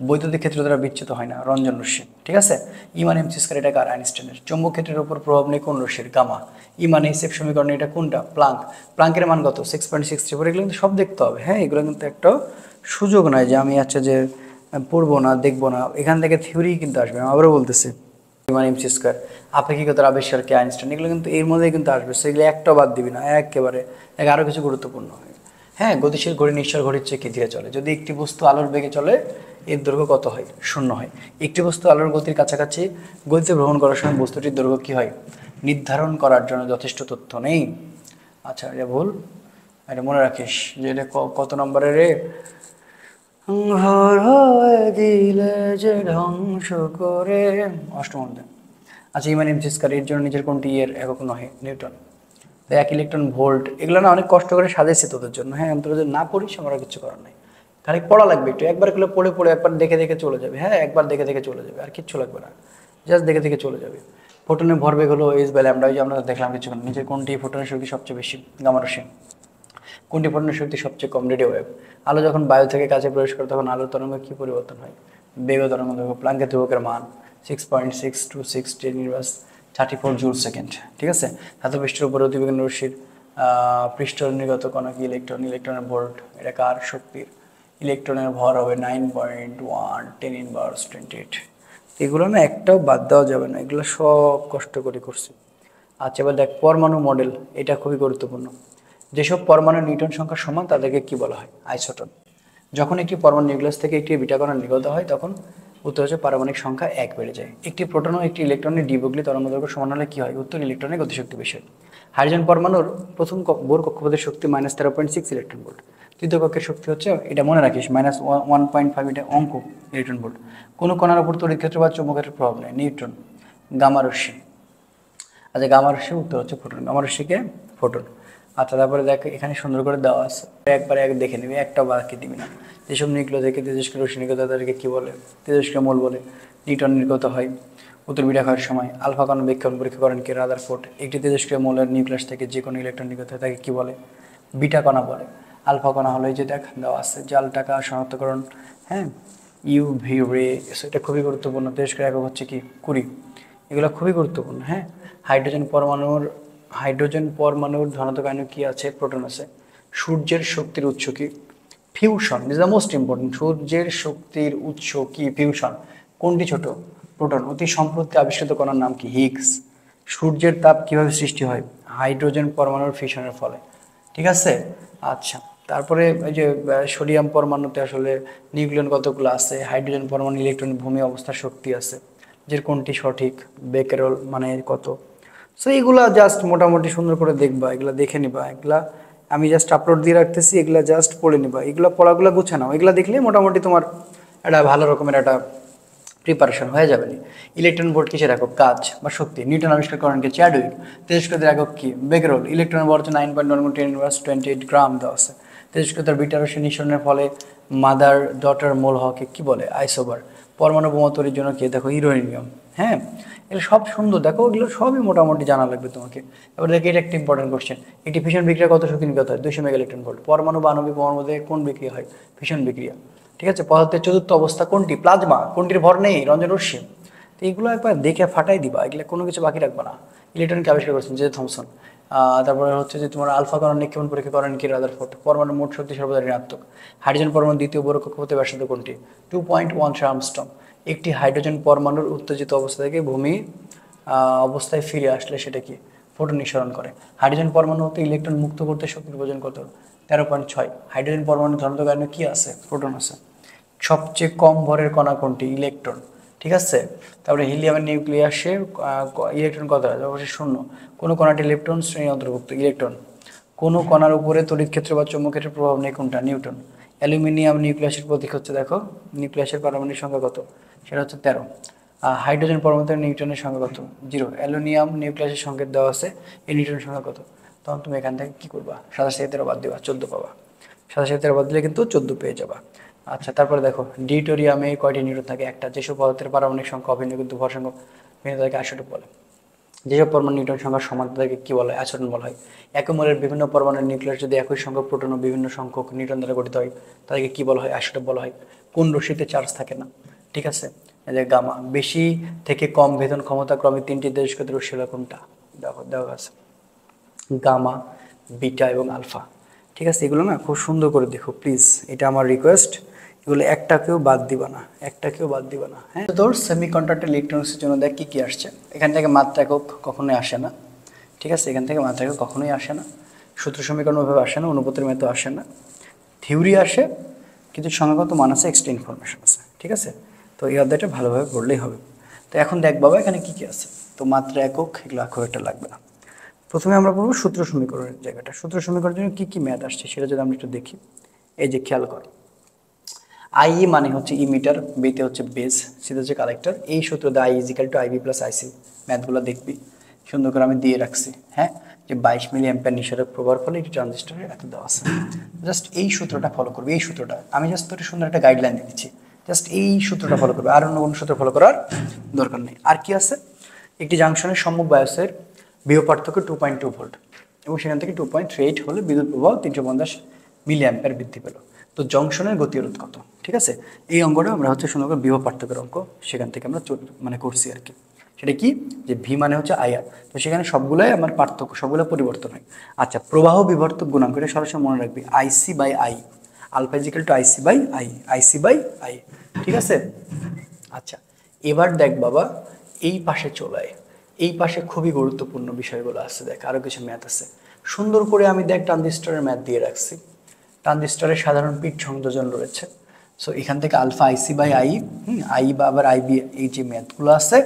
বৈদ্যুতিক ক্ষেত্র দ্বারা বিচ্যুত হয় না, রঞ্জন রশ্মি। ঠিক আছে, ই মানে এমসি স্কয়ার, এটা কার? আইনস্টাইনের। চৌম্বক ক্ষেত্রের উপর প্রভাব নেই কোন রশ্মির? গামা। ই মানে সেফ সমীকরণ, এটা কোনটা? প্লাঙ্ক। প্লাঙ্কের মান কত? 6.64। এগুলো কিন্তু সব দেখতে হবে, হ্যাঁ, এগুলো কিন্তু একটা সুযোগ নয় যে আমি যে পড়বো না, দেখবো না, এখান থেকে থিওরি কিন্তু আসবে। আমি আবারও বলতেছি, মানে এমসি স্কয়ার, আপেক্ষিকতার আবিষ্কার কে? আইনস্টাইন। এগুলো কিন্তু এর মধ্যেই কিন্তু আসবে, সেগুলো একটাও বাদ দিবি না একেবারে। আরও কিছু গুরুত্বপূর্ণ হয়, হ্যাঁ, গতিশীল ঘড়ি নিশ্চল ঘড়ির চেয়ে কি ধীরে চলে? যদি একটি বস্তু আলোর বেগে চলে, এর দৈর্ঘ্য কত হয়? 0 হয়। একটি বস্তু আলোর গতির কাছাকাছি গতিতে ভ্রমণ করার সময় বস্তুটির দৈর্ঘ্য কি হয়? নির্ধারণ করার জন্য যথেষ্ট তথ্য নেই। আচ্ছা, এটা ভুল, এটা মনে রাখিস যে এটা কত নম্বরের রে? ঘর হয়ে দিলে যে ধ্বংস করে, অষ্টম অধ্যায়। আচ্ছা, ইমান এমসি স্কয়ার এর জন্য নিজের কোনটি এর একক নহে? নিউটন। তো 1 ইলেকট্রন ভোল্ট, এগুলো না অনেক কষ্ট করে সাজাইছে তোদের জন্য, হ্যাঁ, তোরা যদি না পড়িস আমার কিছু করার নাই, খালি পড়া লাগবে একটু, একবার এগুলো পড়ে পড়ে একবার দেখে দেখে চলে যাবে, হ্যাঁ, একবার দেখে দেখে চলে যাবে, আর কিচ্ছু লাগবে না, জাস্ট দেখে দেখে চলে যাবে। ফোটনের ভরবেগ হলো এইচ বাই ল্যামডা, ওই যে আমরা দেখলাম কিছুক্ষণ। নিজের কোনটি ফোটনের শক্তি সবচেয়ে বেশি? গামা রশ্মি। কোনটি ফোটনের শক্তি সবচেয়ে কম? Radio wave. আলো যখন বায়ু থেকে কাছে প্রবেশ করে তখন আলোর তরঙ্গ কি পরিবর্তন হয়? বেগ ও তরঙ্গ দৈর্ঘ্য। প্লাঙ্কের ধ্রুবকের মান 6.626 10^34 জুল সেকেন্ড। ঠিক আছে, ধাতু পৃষ্ঠের উপরে অতিবেগুনি রশ্মির পৃষ্ঠ নির্গত কণা কি? ইলেকট্রন। ইলেকট্রনের ভোল্ট, এটা কার শক্তির? ইলেকট্রনের ভর হবে 9.1 10^28। এগুলো না একটাও বাদ দেওয়া যাবে না, এগুলো সব কষ্ট করে করছি। আচ্ছা, এবার দেখ পরমাণু মডেল, এটা খুবই গুরুত্বপূর্ণ। যেসব পরমাণু নিউটন সংখ্যা সমান তাদেরকে কি বলা হয়? আইসোটোন। যখন একটি পরমাণু নিউক্লিয়াস থেকে একটি বিটা কণা নির্গত হয় তখন উত্তর হচ্ছে পারমাণবিক সংখ্যা 1 বেড়ে যায়। একটি প্রোটন ও একটি ইলেকট্রনের ডিবগলি তরঙ্গদৈর্ঘ্য সমান হলে কি হয়? উত্তর ইলেকট্রনের গতিশক্তি বেশি হয়। হাইড্রোজেন পরমাণুর প্রথম বোর কক্ষপথের শক্তি -13.6 ইলেকট্রন ভোল্ট। তৃতীয় কক্ষের শক্তি হচ্ছে, এটা মনে রাখিস, -1.5, এটা অঙ্ক, ইলেকট্রন ভোল্ট। কোনো কণার উপর তড়িৎ ক্ষেত্র বা চৌম্বক ক্ষেত্রের প্রভাব নেই? নিউটন। গামা রশ্মি। আচ্ছা, গামা রশ্মি উত্তর হচ্ছে ফোটন। গামা রশ্মিকে ফোটন। আচ্ছা, তারপরে দেখ এখানে সুন্দর করে দেওয়া আছে, একবারে এক দেখে নিবি, একটা বাকি দিবি না। যেসব নিউক্লিয় থেকে তেজস্ক্রিয় রশ্মি নির্গত হয় তাদেরকে কী বলে? তেজস্ক্রিয় মৌল বলে। নিউটন নির্গত হয় উত্তর বিটা ক্ষয়ের সময়। আলফা কণা বিক্ষেপণ পরীক্ষা করেন কে? রাদারফোর্ড। একটি তেজস্ক্রিয় মৌলের নিউক্লিয়াস থেকে যে কোনো ইলেকট্রন নির্গত হয় তাকে কী বলে? বিটা কণা বলে। আলফা কণা হলো এই যে দেখ দেওয়া আছে, জাল টাকা শনাক্তকরণ, হ্যাঁ, ইউভি রে, এটা খুবই গুরুত্বপূর্ণ। তেজস্ক্রিয় একক হচ্ছে কি? কুড়ি। এগুলো খুবই গুরুত্বপূর্ণ, হ্যাঁ। হাইড্রোজেন পরমাণুর ধনাত্মক আয়নে কি আছে? প্রোটন আছে। সূর্যের শক্তির উৎস কি? Fusion is the most important. সূর্যের শক্তির উৎস কি? ফিউশন। কোনটি ছোট? প্রোটন। অতি সম্প্রতি আবিষ্কৃত কণার নাম কি? হিগস। সূর্যের তাপ কিভাবে সৃষ্টি হয়? হাইড্রোজেন পরমাণুর ফিউশনের ফলে। ঠিক আছে, আচ্ছা, তারপরে এই যে সোডিয়াম পরমাণুতে আসলে নিউক্লিয়ন কতগুলো আছে? হাইড্রোজেন পরমাণু ইলেকট্রন ভূমি অবস্থার শক্তি আছে, যে কোনটি সঠিক? বেকেরল মানে কত? সো এইগুলা জাস্ট মোটামুটি সুন্দর করে দেখবা, এগুলা দেখে নিবা, এগুলা আমি জাস্ট আপলোড দিয়ে রাখতেছি, এগুলা জাস্ট পড়ে নিবা, এগুলা পড়াগুলো গুছে নাও, এগুলা দেখলে মোটামুটি তোমার একটা ভালো রকমের একটা প্রিপারেশন হয়ে যাবে। ইলেকট্রন ভোল্ট কিসের একক? কাজ বা শক্তি। নিউটন আবিষ্কার করেন কে? চ্যাডউইক। তেজস্ক্রিয়তার একক কি? বেকেরল। ইলেকট্রনের ভর হচ্ছে 9.1 × 10^28 গ্রাম আছে। তেজস্ক্রিয়তার বিটা রশ্মি নিঃসরণের ফলে মাদার ডটার মোল হওয়াকে কি বলে? আইসোবার। পরমাণু বোমা তৈরির জন্য কে? দেখো ইউরেনিয়াম, হ্যাঁ। এগুলো সব সুন্দর, দেখো এগুলো সবই মোটামুটি জানা লাগবে তোমাকে। এবার দেখি এটা একটা ইম্পর্টেন্ট কোশ্চেন। একটি ফিশন বিক্রিয়া কত শক্তি নির্গত হয়? 200 মেগা ইলেকট্রন ভোল্ট। পরমাণু বা আণবিক বোমার মধ্যে কোন বিক্রিয়া হয়? ফিশন বিক্রিয়া। ঠিক আছে, পদার্থের চতুর্থ অবস্থা কোনটি? প্লাজমা। কোনটির ভর নেই? রঞ্জন রশ্মি। তো এইগুলো একবার দেখে ফাটাই দিবা, এগুলো কোনো কিছু বাকি রাখবা না। ইলেকট্রনকে আবিষ্কার করেছেন জে থমসন। তারপরে হচ্ছে যে তোমার আলফা কণা নিক্ষেপণ পরীক্ষা করেন কি? রাদারফোর্ড। পরমাণুর মোট শক্তি সর্বদা ঋণাত্মক। হাইড্রোজেন পরমাণু দ্বিতীয় বড় কক্ষপথে ব্যাসার্ধ কোনটি? 2.1 আর্মস্ট্রং। একটি হাইড্রোজেন পরমাণুর উত্তেজিত অবস্থা থেকে ভূমি অবস্থায় ফিরে আসলে সেটা কি? ফোটন নিঃসরণ করে। হাইড্রোজেন পরমাণু হতে ইলেকট্রন মুক্ত করতে শক্তির প্রয়োজন কত? 13.6। হাইড্রোজেন পরমাণু ধনাত্মক আয়নে কি আছে? প্রোটন আছে। সবচেয়ে কম ভরের কণা কোনটি? ইলেকট্রন। ঠিক আছে, তারপরে হিলিয়ামের নিউক্লিয়াসে ইলেকট্রন কত আছে? অবশ্যই 0। কোনো কণাটি লেপ্টন শ্রেণী অন্তর্ভুক্ত? ইলেকট্রন। কোনো কণার উপরে তড়িৎ ক্ষেত্র বা চৌম্বক ক্ষেত্রের প্রভাব নেই কোনটা? নিউটন। অ্যালুমিনিয়াম নিউক্লিয়াসের প্রতীক হচ্ছে, দেখো নিউক্লিয়াসের পারমাণবিক সংখ্যা কত? সেটা হচ্ছে 13। হাইড্রোজেন পরমাণুতে নিউটনের সংখ্যা কত? 0। অ্যালুমিনিয়াম নিউক্লিয়াসের সংকেত দেওয়া আছে, এই নিউটনের সংখ্যা কত? তখন তুমি এখান থেকে কী করবা? 27 থেকে 13 বাদ দিবা, 14 পাবা। 27 থেকে 13 বাদ দিলে কিন্তু 14 পেয়ে যাবা। আচ্ছা, তারপরে দেখো ডিউটেরিয়ামে কয়টি নিউট্রন থাকে? একটা। যেসব পদার্থের পারমাণবিক সংখ্যা অভিন্ন কিন্তু ভর সংখ্যা ভিন্ন তাদেরকে আইসোটোপ বলে। যেসব পরমাণু নিউটন সংখ্যার সমান তাদেরকে কী বলা হয়? আচরণ বলা হয়। একই মৌলের বিভিন্ন পরমাণুর নিউক্লিয়াস যদি একই সংখ্যক প্রোটন ও বিভিন্ন সংখ্যক নিউট্রন দ্বারা গঠিত হয় তাদেরকে কী বলা হয়? আইসোটোপ বলা হয়। কোন রশ্মিতে চার্জ থাকে না, ঠিক আছে। এই যে গামা, বেশি থেকে কম ভেদন ক্ষমতা ক্রমে 3টি দেশগত রশ্মি হলো কোনটা, দেখো দেওয়া আছে গামা, বিটা এবং আলফা, ঠিক আছে। এগুলো না খুব সুন্দর করে দেখো প্লিজ, এটা আমার রিকোয়েস্ট, এগুলো একটাকেও বাদ দিবা না, একটাকেও বাদ দিবা না, হ্যাঁ। তোর সেমিকন্ডাক্টর ইলেকট্রনিক্সের জন্য দেখ কি কি আসছে, এখান থেকে মাত্রা একক কখনোই আসে না, ঠিক আছে, এখান থেকে মাত্রা একক কখনোই আসে না, সূত্র সমীকরণ ওইভাবে আসে না, অনুপাতের মেতো আসে না, থিওরি আসে, কিন্তু সংখ্যাগত মান আছে, এক্সট্রা ইনফরমেশন আছে, ঠিক আছে। তো এই অধ্যায়টা ভালোভাবে পড়লেই হবে। তো এখন দেখ বাবা এখানে কি কি আছে, তো মাত্রা একক এগুলো খুব একটা লাগবে না। প্রথমে আমরা পড়বো সূত্র সমীকরণের জায়গাটা। সূত্র সমীকরণের জন্য কি কি ম্যাথ আসছে সেটা যদি আমরা একটু দেখি, এই যে খেয়াল করো, আই মানে হচ্ছে ইমিটার, বেতে হচ্ছে বেস, সিতে হচ্ছে কালেক্টর। এই সূত্র দিয়ে I is equal to IB plus IC, ম্যাথগুলো দেখবি সুন্দর করে আমি দিয়ে রাখছি, হ্যাঁ, যে 22 মিলি অ্যাম্পিয়ার নিঃসরণ প্রভাবের ফলে একটি ট্রানজিস্টরের এত দেওয়া আছে। জাস্ট এই সূত্রটা ফলো করবে, এই সূত্রটা আমি জাস্ট তোর সুন্দর একটা গাইডলাইন দিয়ে দিচ্ছি, জাস্ট এই সূত্রটা ফলো করবে, আর অন্য কোনো সূত্র ফলো করার দরকার নেই। আর কি আছে, একটি জাংশনের সম্মুখ বায়সের বিভব পার্থক্য 2.2 ভোল্ট এবং সেখান থেকে 2.38 হলে বিদ্যুৎ প্রবাহ 350 মিলি অ্যাম্পিয়ার বৃদ্ধি পেল। তো জংশনের গতিরোধ কত, ঠিক আছে। এই অঙ্কটা আমরা হচ্ছে সুন্দর করে বিভব পার্থক্যের অঙ্ক সেখান থেকে আমরা মানে করছি আর কি। সেটা কি, যে ভি মানে হচ্ছে আইআর, তো সেখানে সবগুলোই আমার পার্থক্য, সবগুলো পরিবর্তন হয়। আচ্ছা, প্রবাহ বিবর্তক গুণাঙ্ক, এটা সরাসরি মনে রাখবি, IC by I, alpha is equal to IC by I, IC by I, ঠিক আছে। আচ্ছা, এবার দেখ বাবা এই পাশে চলে, এই পাশে খুবই গুরুত্বপূর্ণ বিষয়গুলো আছে, দেখ আরও কিছু ম্যাথ আছে সুন্দর করে আমি দেখ ট্রানজিস্টরের ম্যাথ দিয়ে রাখছি। ট্রানজিস্টরের সাধারণ পিট সংযোজন রয়েছে, সো এখান থেকে alpha IC by I, I বা আবার আইবি, এই যে ম্যাথগুলো আছে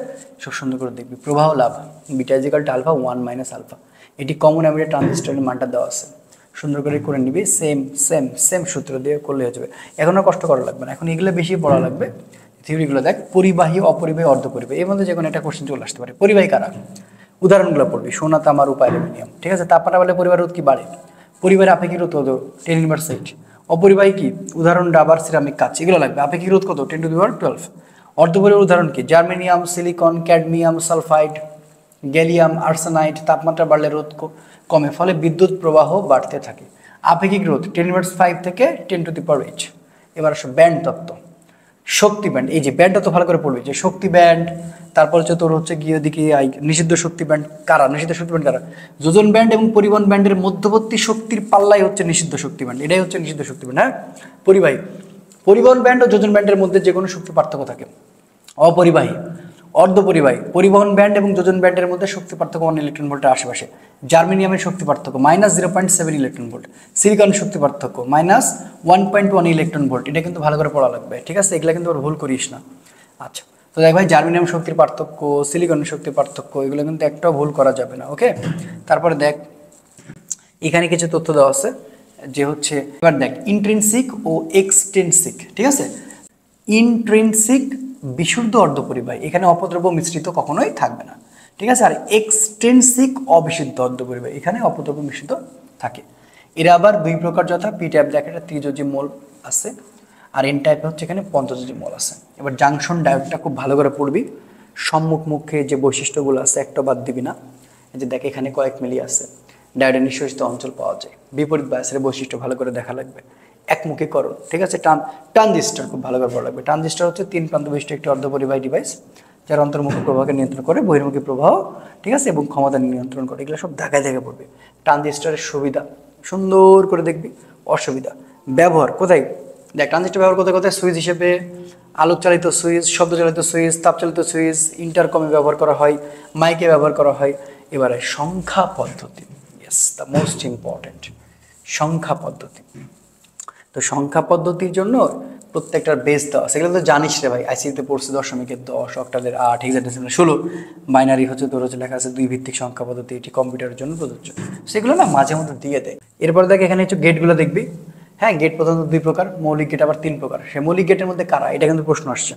সব সুন্দর করে দেখবি। প্রবাহ লাভ beta equal to alpha 1 minus alpha, এটি কমন অ্যামিটার ট্রানজিস্টরের মানটা দেওয়া আছে, সুন্দর করে করে নিবি, সেম সেম সেম সূত্র দিয়ে করলে হয়ে যাবে, এখন আর কষ্ট করা লাগবে না, এখন এগুলো বেশি পড়া লাগবে। থিওরিগুলো দেখ, পরিবাহী অপরিবাহী অর্ধপরিবাহী, এর মধ্যে যে কোনো একটা কোশ্চেন চলে আসতে পারে। পরিবাহী কারা, উদাহরণগুলো পড়বি, সোনা তামা রূপা অ্যালুমিনিয়াম, ঠিক আছে। তাপমাত্রা বলে পরিবার রোধ কি বাড়ে, পরিবারের আপেক্ষিক রোধ কত 10^8। অপরিবাহী কি, উদাহরণ রাবার সিরামিক কাঁচ, এগুলো লাগবে। আপেক্ষিক রোধ কত 10^12। অর্ধপরিবাহী উদাহরণ কি, germanium, silicon, cadmium sulphide, gallium arsenide. তাপমাত্রা বাড়লে রোধ কমে, ফলে বিদ্যুৎ প্রবাহ বাড়তে থাকে। আপেক্ষিক রোধ 10^5 থেকে 10^8। এবার আসো ব্যান্ড তত্ত্ব, শক্তি ব্যান্ড, এই যে ব্যান্ডটা তো ভালো করে পড়বে, যে শক্তি ব্যান্ড, তারপর হচ্ছে তোর হচ্ছে গিয়ে দিকে নিষিদ্ধ শক্তি ব্যান্ড কারা, নিষিদ্ধ শক্তি ব্যান্ড কারা, যোজন ব্যান্ড এবং পরিবহন ব্যান্ডের মধ্যবর্তী শক্তির পাল্লাই হচ্ছে নিষিদ্ধ শক্তি ব্যান্ড, এটাই হচ্ছে নিষিদ্ধ শক্তি ব্যান্ড, হ্যাঁ। পরিবাহী, পরিবহন ব্যান্ড ও যোজন ব্যান্ডের মধ্যে যে কোনো শক্তি পার্থক্য থাকে। অপরিবাহী, অর্ধপরিবাহী, পরিবহন ব্যান্ড এবং যোজন ব্যান্ডের মধ্যে শক্তি পার্থক্য 1 ইলেকট্রন ভোল্টের আশেপাশে। জার্মেনিয়ামের শক্তি পার্থক্য -0.7 ইলেকট্রন ভোল্ট, সিলিকনের শক্তি পার্থক্য -1.1 ইলেকট্রন ভোল্ট। এটা কিন্তু ভালো করে পড়া লাগবে, ঠিক আছে, এগুলো কিন্তু ভুল করিস না। আচ্ছা, তো দেখ ভাই, জার্মেনিয়াম শক্তির পার্থক্য, সিলিকনের শক্তির পার্থক্য, এগুলো কিন্তু একটাও ভুল করা যাবে না, ওকে। তারপরে দেখ এখানে কিছু তথ্য দেওয়া আছে, যে হচ্ছে এবার দেখ ইন্ট্রিনসিক ও এক্সট্রিনসিক, ঠিক আছে। ইন্ট্রিনসিক বিশুদ্ধ অর্ধপরিবাহী, এখানে অপদ্রব্য মিশ্রিত কখনোই থাকবে না, ঠিক আছে। আর এক্সট্রিনসিক অবিশুদ্ধ অর্ধপরিবাহী, এখানে অপদ্রব্য মিশ্রিত থাকে। এরা আবার দুই প্রকার, যথা পি টাইপ দেখ এটা ত্রিযোজী মোল আছে, আর এন টাইপে হচ্ছে এখানে পঞ্চযোজী মোল আছে। এবার জাংশন ডায়োডটা খুব ভালো করে পড়বি, সম্মুখ মুখে যে বৈশিষ্ট্যগুলো আছে একটা বাদ দিবি না। এই যে দেখ এখানে কয়েক মিলি আছে, ডায়োডের নিঃসরিত অঞ্চল পাওয়া যায়। বিপরীত বায়াসের বৈশিষ্ট্য ভালো করে দেখা লাগবে। একমুখীকরণ, ঠিক আছে। ট্রানজিস্টর খুব ভালো করে পড়া লাগবে। ট্রানজিস্টর হচ্ছে 3 প্রান্ত বিশিষ্ট একটি অর্ধপরিবাহী ডিভাইস, যার অন্তর্মুখী প্রবাহকে নিয়ন্ত্রণ করে, বহির্মুখী প্রবাহ, ঠিক আছে, এবং ক্ষমতা নিয়ন্ত্রণ করে। এগুলো সব ধাক্কায় ধাক্কায় পড়বে। ট্রানজিস্টরের সুবিধা সুন্দর করে দেখবি, অসুবিধা ব্যবহার কোথায় দেখ, ট্রানজিস্টর ব্যবহার কোথায় কোথায়, সুইচ হিসেবে, আলোক চালিত সুইচ, শব্দ চালিত সুইচ, তাপ চালিত সুইচ, ইন্টারকমে ব্যবহার করা হয়, মাইকে ব্যবহার করা হয়। এবারে সংখ্যা পদ্ধতি, ইয়েস দ্য মোস্ট ইম্পর্টেন্ট, সংখ্যা পদ্ধতি। তো সংখ্যা পদ্ধতির জন্য প্রত্যেকটার বেস দেওয়া, সেগুলো তো জানিস রে ভাই, আইসিতে পড়ছে দশমিকের 10, অক্টালের 8, হেক্সাডেসিমালের 16, বাইনারি হচ্ছে তোর হচ্ছে লেখা আছে 2 ভিত্তিক সংখ্যা পদ্ধতি, এটি কম্পিউটারের জন্য প্রযোজ্য। সেগুলো না মাঝে মধ্যে দিয়ে দেয়। এরপর দেখ এখানে হচ্ছে গেটগুলো দেখবি, হ্যাঁ, গেট প্রধানত 2 প্রকার, মৌলিক গেট আবার 3 প্রকার। সে মৌলিক গেটের মধ্যে কারা, এটা কিন্তু প্রশ্ন আসছে,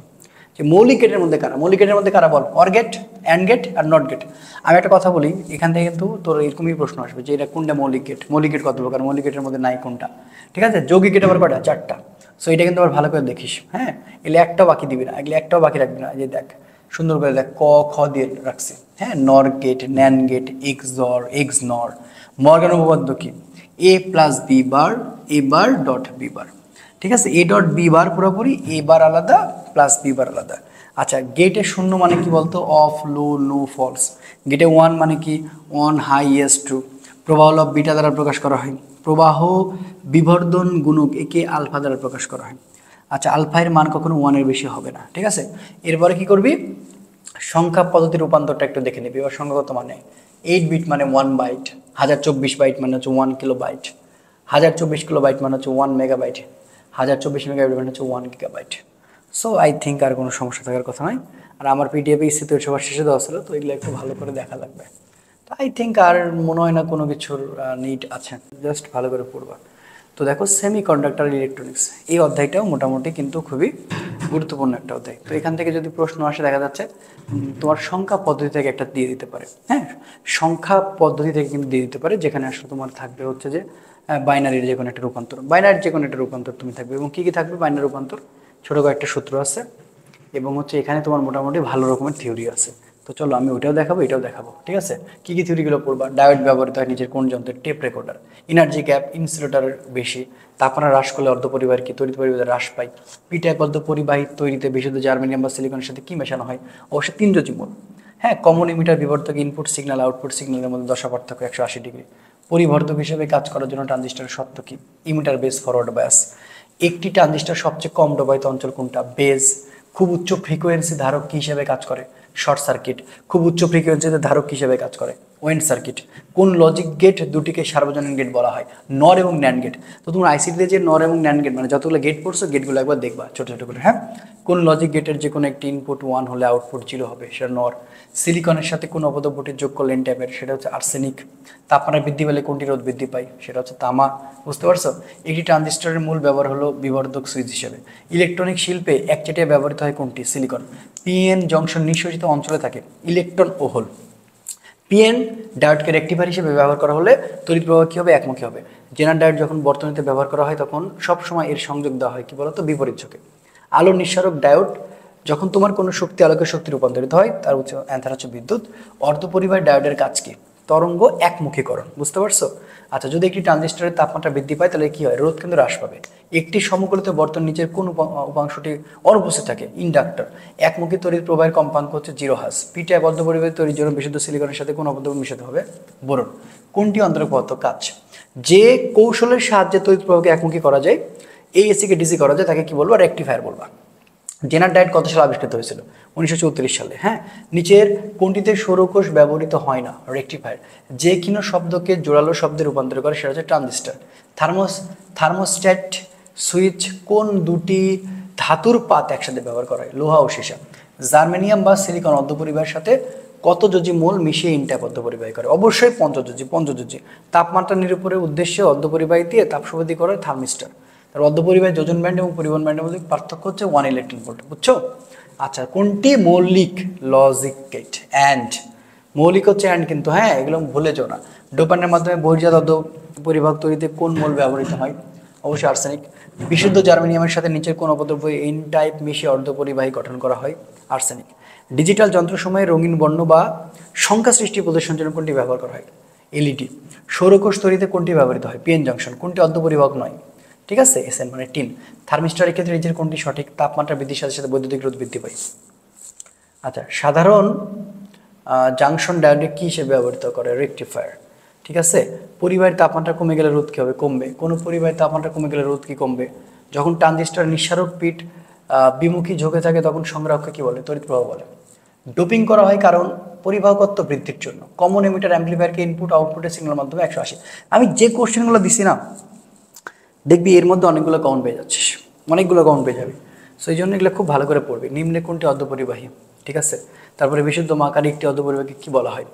যে মৌলিক গেটের মধ্যে কারা, মৌলিক গেটের মধ্যে কারা বল, অর গেট, অ্যান্ড গেট আর নট গেট। আমি একটা কথা বলি, এখান থেকে কিন্তু তোর এরকমই প্রশ্ন আসবে, যে এটা কোনটা মৌলিক গেট, মৌলিক গেট কত প্রকার, মৌলিক গেটের মধ্যে নাই কোনটা, ঠিক আছে। যৌগিক গেট আবার কয়টা, 4টা। সো এটা কিন্তু আবার ভালো করে দেখিস, হ্যাঁ, এগুলো একটাও বাকি দিবি না, এগুলো একটাও বাকি রাখবি না। যে দেখ সুন্দর করে দেখ, ক খ দিয়ে রাখছি, হ্যাঁ, NOR gate, NAND gate, XOR, XNOR. Morgan উপপাদ্য কি, A plus B bar, A bar dot B bar. ঠিক আছে, এ ডট বি বার পুরোপুরি এ বার আলাদা প্লাস বি বার আলাদা। আচ্ছা, গেটে শূন্য মানে কি বলতো? Off, low, no, false. গেটে ওয়ান মানে কি? On, high, yes, true. প্রবাহ লাভ বিটা দ্বারা প্রকাশ করা হয়। প্রবাহ বিবর্ধন গুণক একে আলফা দ্বারা প্রকাশ করা হয়। আচ্ছা, আলফা এর মান কখনো ওয়ানের বেশি হবে না। ঠিক আছে, এরপরে কি করবি? সংখ্যা পদ্ধতির রূপান্তরটা একটু দেখে নিবি। এবার সংখ্যাগত মানে 8 বিট মানে 1 বাইট, 1024 বাইট মানে হচ্ছে 1 কিলো বাইট, 1024 কিলো বাইট মানে হচ্ছে 1 মেগাবাইট, 1024 মেগাবাইট মানে হচ্ছে 1 গিগাবাইট। সো আই থিঙ্ক আর কোনো সমস্যা থাকার কথা নয়। আর আমার পিডিএফে ইস্যুতে সবার শেষে দেওয়া ছিল, তো এগুলো একটু ভালো করে দেখা লাগবে। তো আই থিঙ্ক আর মনে হয় না কোনো কিছুর নিড আছে, জাস্ট ভালো করে পড়বা। তো দেখো, সেমি কন্ডাক্টর ইলেকট্রনিক্স এই অধ্যায়টাও মোটামুটি কিন্তু খুবই গুরুত্বপূর্ণ একটা অধ্যায়। তো এখান থেকে যদি প্রশ্ন আসে, দেখা যাচ্ছে তোমার সংখ্যা পদ্ধতি থেকে একটা দিয়ে দিতে পারে। হ্যাঁ, সংখ্যা পদ্ধতি থেকে কিন্তু দিয়ে দিতে পারে, যেখানে আসলে তোমার থাকবে হচ্ছে যে বাইনারির যে কোনো একটা রূপান্তর, বাইনারির যে কোনো একটা রূপান্তর তুমি থাকবে। এবং কী কী থাকবে বাইনারি রূপান্তর? ছোটো কয়েকটা সূত্র আছে, এবং হচ্ছে এখানে তোমার মোটামুটি ভালো রকমের থিওরি আছে। তো চলো আমি ওইটাও দেখাবো, এটাও দেখাবো। ঠিক আছে, কী কী থিওরিগুলো পড়বা? ডায়োড ব্যবহৃত হয় নিজের কোন যন্ত্রের? Tape recorder. এনার্জি গ্যাপ ইনসুলেটরের বেশি, তাপমাত্রা হ্রাস করলে অর্ধপরিবাহীর কি তড়িৎ পরিবাহী হ্রাস পায়। পি টাইপ অর্ধপরিবাহী তৈরিতে বিশুদ্ধ জার্মেনিয়াম বা সিলিকনের সাথে কি মেশানো হয়? অবশ্যই 3 যৌগিক। হ্যাঁ, কমন ইমিটার বিবর্ধক ইনপুট সিগন্যাল আউটপুট সিগন্যালের মধ্যে দশা পার্থক্য 180 ডিগ্রি। পরিবর্ধক হিসেবে কাজ করার জন্য ট্রানজিস্টরের শর্ত কি? Emitter base forward bias. একটি ট্রানজিস্টর সবচেয়ে কম ডোবায়িত অঞ্চল কোনটা? বেজ। খুব উচ্চ ফ্রিকোয়েন্সি ধারক কি হিসেবে কাজ করে? Short circuit. খুব উচ্চ ফ্রিকোয়েন্সিতে ধারক হিসেবে কাজ করে? ওয়েন্ড সার্কিট। কোন লজিক গেট দুটিকে সার্বজনীন গেট বলা হয়? নর এবং ন্যান্ড গেট। তো তোমরা আইসিটিতে যে নর এবং ন্যান্ড গেট মানে যতগুলো গেট পড়ছো, গেটগুলো একবার দেখবা ছোট ছোট করে। হ্যাঁ, কোন লজিক গেটের যে কোনো একটি ইনপুট 1 হলে আউটপুট 0 হবে, সেটা নর। সিলিকনের সাথে কোন অপদ্রব্যটি যোগ করলে এন টাইপের, সেটা হচ্ছে আর্সেনিক। তাপমাত্রা বৃদ্ধি পেলে কোনটি রোধ বৃদ্ধি পায়? সেটা হচ্ছে তামা। বুঝতে পারছো? একটি ট্রানজিস্টরের মূল ব্যবহার হলো বিবর্ধক সুইচ হিসেবে। ইলেকট্রনিক শিল্পে একচেটিয়া ব্যবহৃত হয় কোনটি? সিলিকন। পিএন জংশন নিঃশোষিত অঞ্চলে থাকে ইলেকট্রন ও হোল। পিএন ডায়োডকে রেক্টিফায়ার হিসেবে ব্যবহার করা হলে তড়িৎ প্রবাহ কী হবে? একমুখী হবে। জেনার ডায়োড যখন বর্তনীতে ব্যবহার করা হয়, তখন সবসময় এর সংযোগ দেওয়া হয় কি বলতো? বিপরীত ঝোঁকে। আলো নিঃসারক ডায়োড যখন তোমার কোনো শক্তি আলোকের শক্তি রূপান্তরিত হয়, তার অ্যান্সার হচ্ছে বিদ্যুৎ। অর্ধপরিবাহী ডায়োডের কাজ কি? তরঙ্গ একমুখীকরণ। বুঝতে পারছো? আচ্ছা, যদি একটি ট্রানজিস্টরের তাপমাত্রা বৃদ্ধি পায়, তাহলে কি হয়? রোধ কিন্তু হ্রাস পাবে। একটি সমকলিত বর্তন নিচের কোন উপাংশটি অনুপস্থিত থাকে? ইন্ডাক্টর। একমুখী তড়িৎ প্রবাহের কম্পাঙ্ক হচ্ছে 0 হার্জ। পি টাইপ অর্ধপরিবাহী তড়িৎ জন্য বিশুদ্ধ সিলিকনের সাথে কোন অপদ্রব্য মিশাতে হবে? বোরন। কোনটি অন্তর্গত কাজ? যে কৌশলের সাহায্যে তড়িৎ প্রবাহকে একমুখী করা যায়, এসিকে ডিসি করা যায়, তাকে কি বলবো? রেকটিফায়ার বলবা। জেনার ডায়োড কত সালে আবিষ্কৃত হয়েছিল? 1934 সালে। হ্যাঁ, নিচের কোনটিতে সৌরকোষ ব্যবহৃত হয় না? রেকটিফায়ার। যে কিনো শব্দকে জোরালো শব্দে রূপান্তর করে, সেটা হচ্ছে ট্রানজিস্টর। থার্মোস্ট্যাট সুইচ কোন দুটি ধাতুর পাত একসাথে ব্যবহার করা হয়? লোহা ও সীসা। জার্মেনিয়াম বা সিলিকন অর্ধপরিবাহের সাথে কত যোজি মোল মিশিয়ে ইনটাইপ অর্ধপরিবাহী করে? অবশ্যই পঞ্চযোজি। তাপমাত্রা নিরূপণের উদ্দেশ্যে অর্ধপরিবাহী দিয়ে তাপশোধী করে থার্মিস্টার। তার অর্ধপরিবাহী যোজন ব্যান্ড এবং পরিবহন ব্যান্ডের মধ্যে পার্থক্য হচ্ছে 1 ইলেকট্রন ভোল্ট। বুঝছো? আচ্ছা, কোনটি মৌলিক? Logic gate. অ্যান্ড মৌলিক হচ্ছে অ্যান্ড, কিন্তু হ্যাঁ এগুলো ভুলে যাও না। ডোপানের মাধ্যমে বহির্জাত অর্ধপরিবাহক তৈরিতে কোন মোল ব্যবহৃত হয়? অবশ্যই আর্সেনিক। বিশুদ্ধ জার্মেনিয়ামের সাথে নিচের কোন অপদ্রব্য এন টাইপ মিশিয়ে অর্ধপরিবাহী গঠন করা হয়? আর্সেনিক। ডিজিটাল যন্ত্রসমূহে রঙিন বর্ণ বা সংখ্যা সৃষ্টি প্রদর্শনের জন্য কোনটি ব্যবহার করা হয়? এলইডি। সৌরকোষ তৈরিতে কোনটি ব্যবহৃত হয়? PN junction. কোনটি অর্ধপরিবাহক নয়? ঠিক আছে, এসএন মানে টিন। থার্মিস্টরের ক্ষেত্রে নিচের কোনটি সঠিক? তাপমাত্রা বৃদ্ধির সাথে সাথে বৈদ্যুতিক রোধ বৃদ্ধি পায়। আচ্ছা, সাধারণ জাংশন ডায়োডে কি হিসেবে ব্যবহৃত করে? রেকটিফায়ার। ঠিক আছে, পরিবাহীর তাপমাত্রা কমে গেলে রোধ কী হবে? কমবে। কোনো পরিবাহীর তাপমাত্রা কমে গেলে রোধ কি কমবে? যখন ট্রানজিস্টর নিঃসারক পিঠ বিমুখী ঝোঁকে থাকে, তখন সংগ্রাহককে কি বলে? তড়িৎ প্রবাহ বলে। ডোপিং করা হয় কারণ পরিবাহকত্ব বৃদ্ধির জন্য। কমন এমিটার অ্যাম্প্লিফায়ারকে ইনপুট আউটপুটের সিগন্যাল মাধ্যমে 180। আমি যে কোশ্চেনগুলো দিছি না, দেখবি এর মধ্যে অনেকগুলো কমন পেয়ে যাচ্ছিস, অনেকগুলো কমন পেয়ে যাবি। সো এই জন্য এগুলো খুব ভালো করে পড়বি। নিম্নে কোনটি অর্ধপরিবাহী? ঠিক আছে, তারপরে বিশুদ্ধ মাকারি একটি অর্ধপরিবাহীকে কী বলা হয়?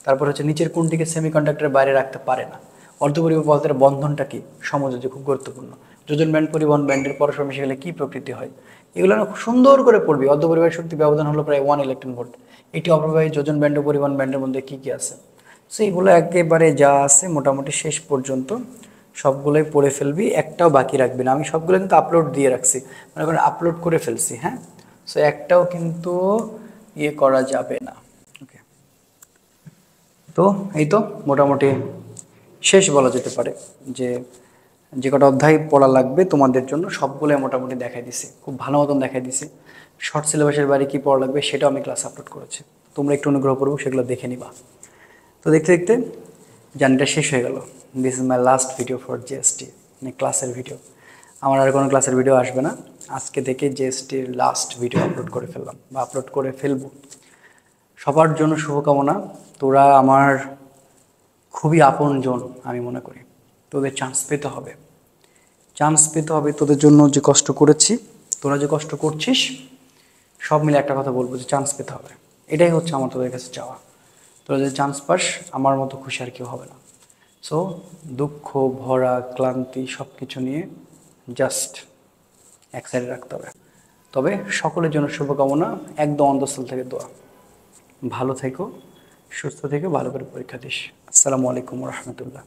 তারপর হচ্ছে নিচের কোনটিকে সেমিকন্ডাক্টরের বাইরে রাখতে পারে না? অর্ধপরিবাহী পদার্থের বন্ধনটা কি? সমযোজী, খুব গুরুত্বপূর্ণ। যোজন ব্যান্ড পরিবহন ব্যান্ডের পরস্পর মিশে গেলে কী প্রকৃতি হয়? এগুলো খুব সুন্দর করে পড়বি। অর্ধপরিবাহী শক্তি ব্যবধান হলো প্রায় 1 ইলেকট্রন ভোল্ট। এটি অপরিবাহী যোজন ব্যান্ড ও পরিবহন ব্যান্ডের মধ্যে কী কী আছে? সো এগুলো একেবারে যা আছে মোটামুটি শেষ পর্যন্ত সবগুলোই পড়ে ফেলবি, একটাও বাকি রাখবি না। আমি সবগুলো কিন্তু আপলোড দিয়ে রাখছি, মনে করেন আপলোড করে ফেলছি। হ্যাঁ, সো একটাও কিন্তু ইয়ে করা যাবে না। ওকে, তো এই তো মোটামুটি শেষ বলা যেতে পারে যে যে কটা অধ্যায় পড়া লাগবে তোমাদের জন্য সবগুলো মোটামুটি দেখাই দিছে, খুব ভালো মতন দেখাই দিছে। শর্ট সিলেবাসের বাইরে কী পড়া লাগবে সেটাও আমি ক্লাস আপলোড করেছি, তোমরা একটু অনুগ্রহ করবো সেগুলো দেখে নিবা। তো দেখতে দেখতে জার্নিটা শেষ হয়ে গেল। This is my last video for GST, মানে ক্লাসের ভিডিও। আমার আর কোনো ক্লাসের ভিডিও আসবে না, আজকে থেকে জিএসটির লাস্ট ভিডিও আপলোড করে ফেললাম বা আপলোড করে ফেলবো। সবার জন্য শুভকামনা, তোরা আমার খুবই আপনজন আমি মনে করি। তোদের চান্স পেতে হবে, চান্স পেতে হবে। তোদের জন্য যে কষ্ট করেছি, তোরা যে কষ্ট করছিস, সব মিলে একটা কথা বলবো যে চান্স পেতে হবে। এটাই হচ্ছে আমার তোদের কাছে চাওয়া। তোরা যদি চান্স পাস, আমার মতো খুশি আর কেউ হবে না। সো দুঃখ ভরা ক্লান্তি সব কিছু নিয়ে জাস্ট এক সাইডে রাখতে হবে। তবে সকলের জন্য শুভকামনা, একদম অন্তঃস্থল থেকে দোয়া। ভালো থেকো, সুস্থ থেকো, ভালো করে পরীক্ষা দিস। আসসালামু আলাইকুম রহমতুল্লাহ।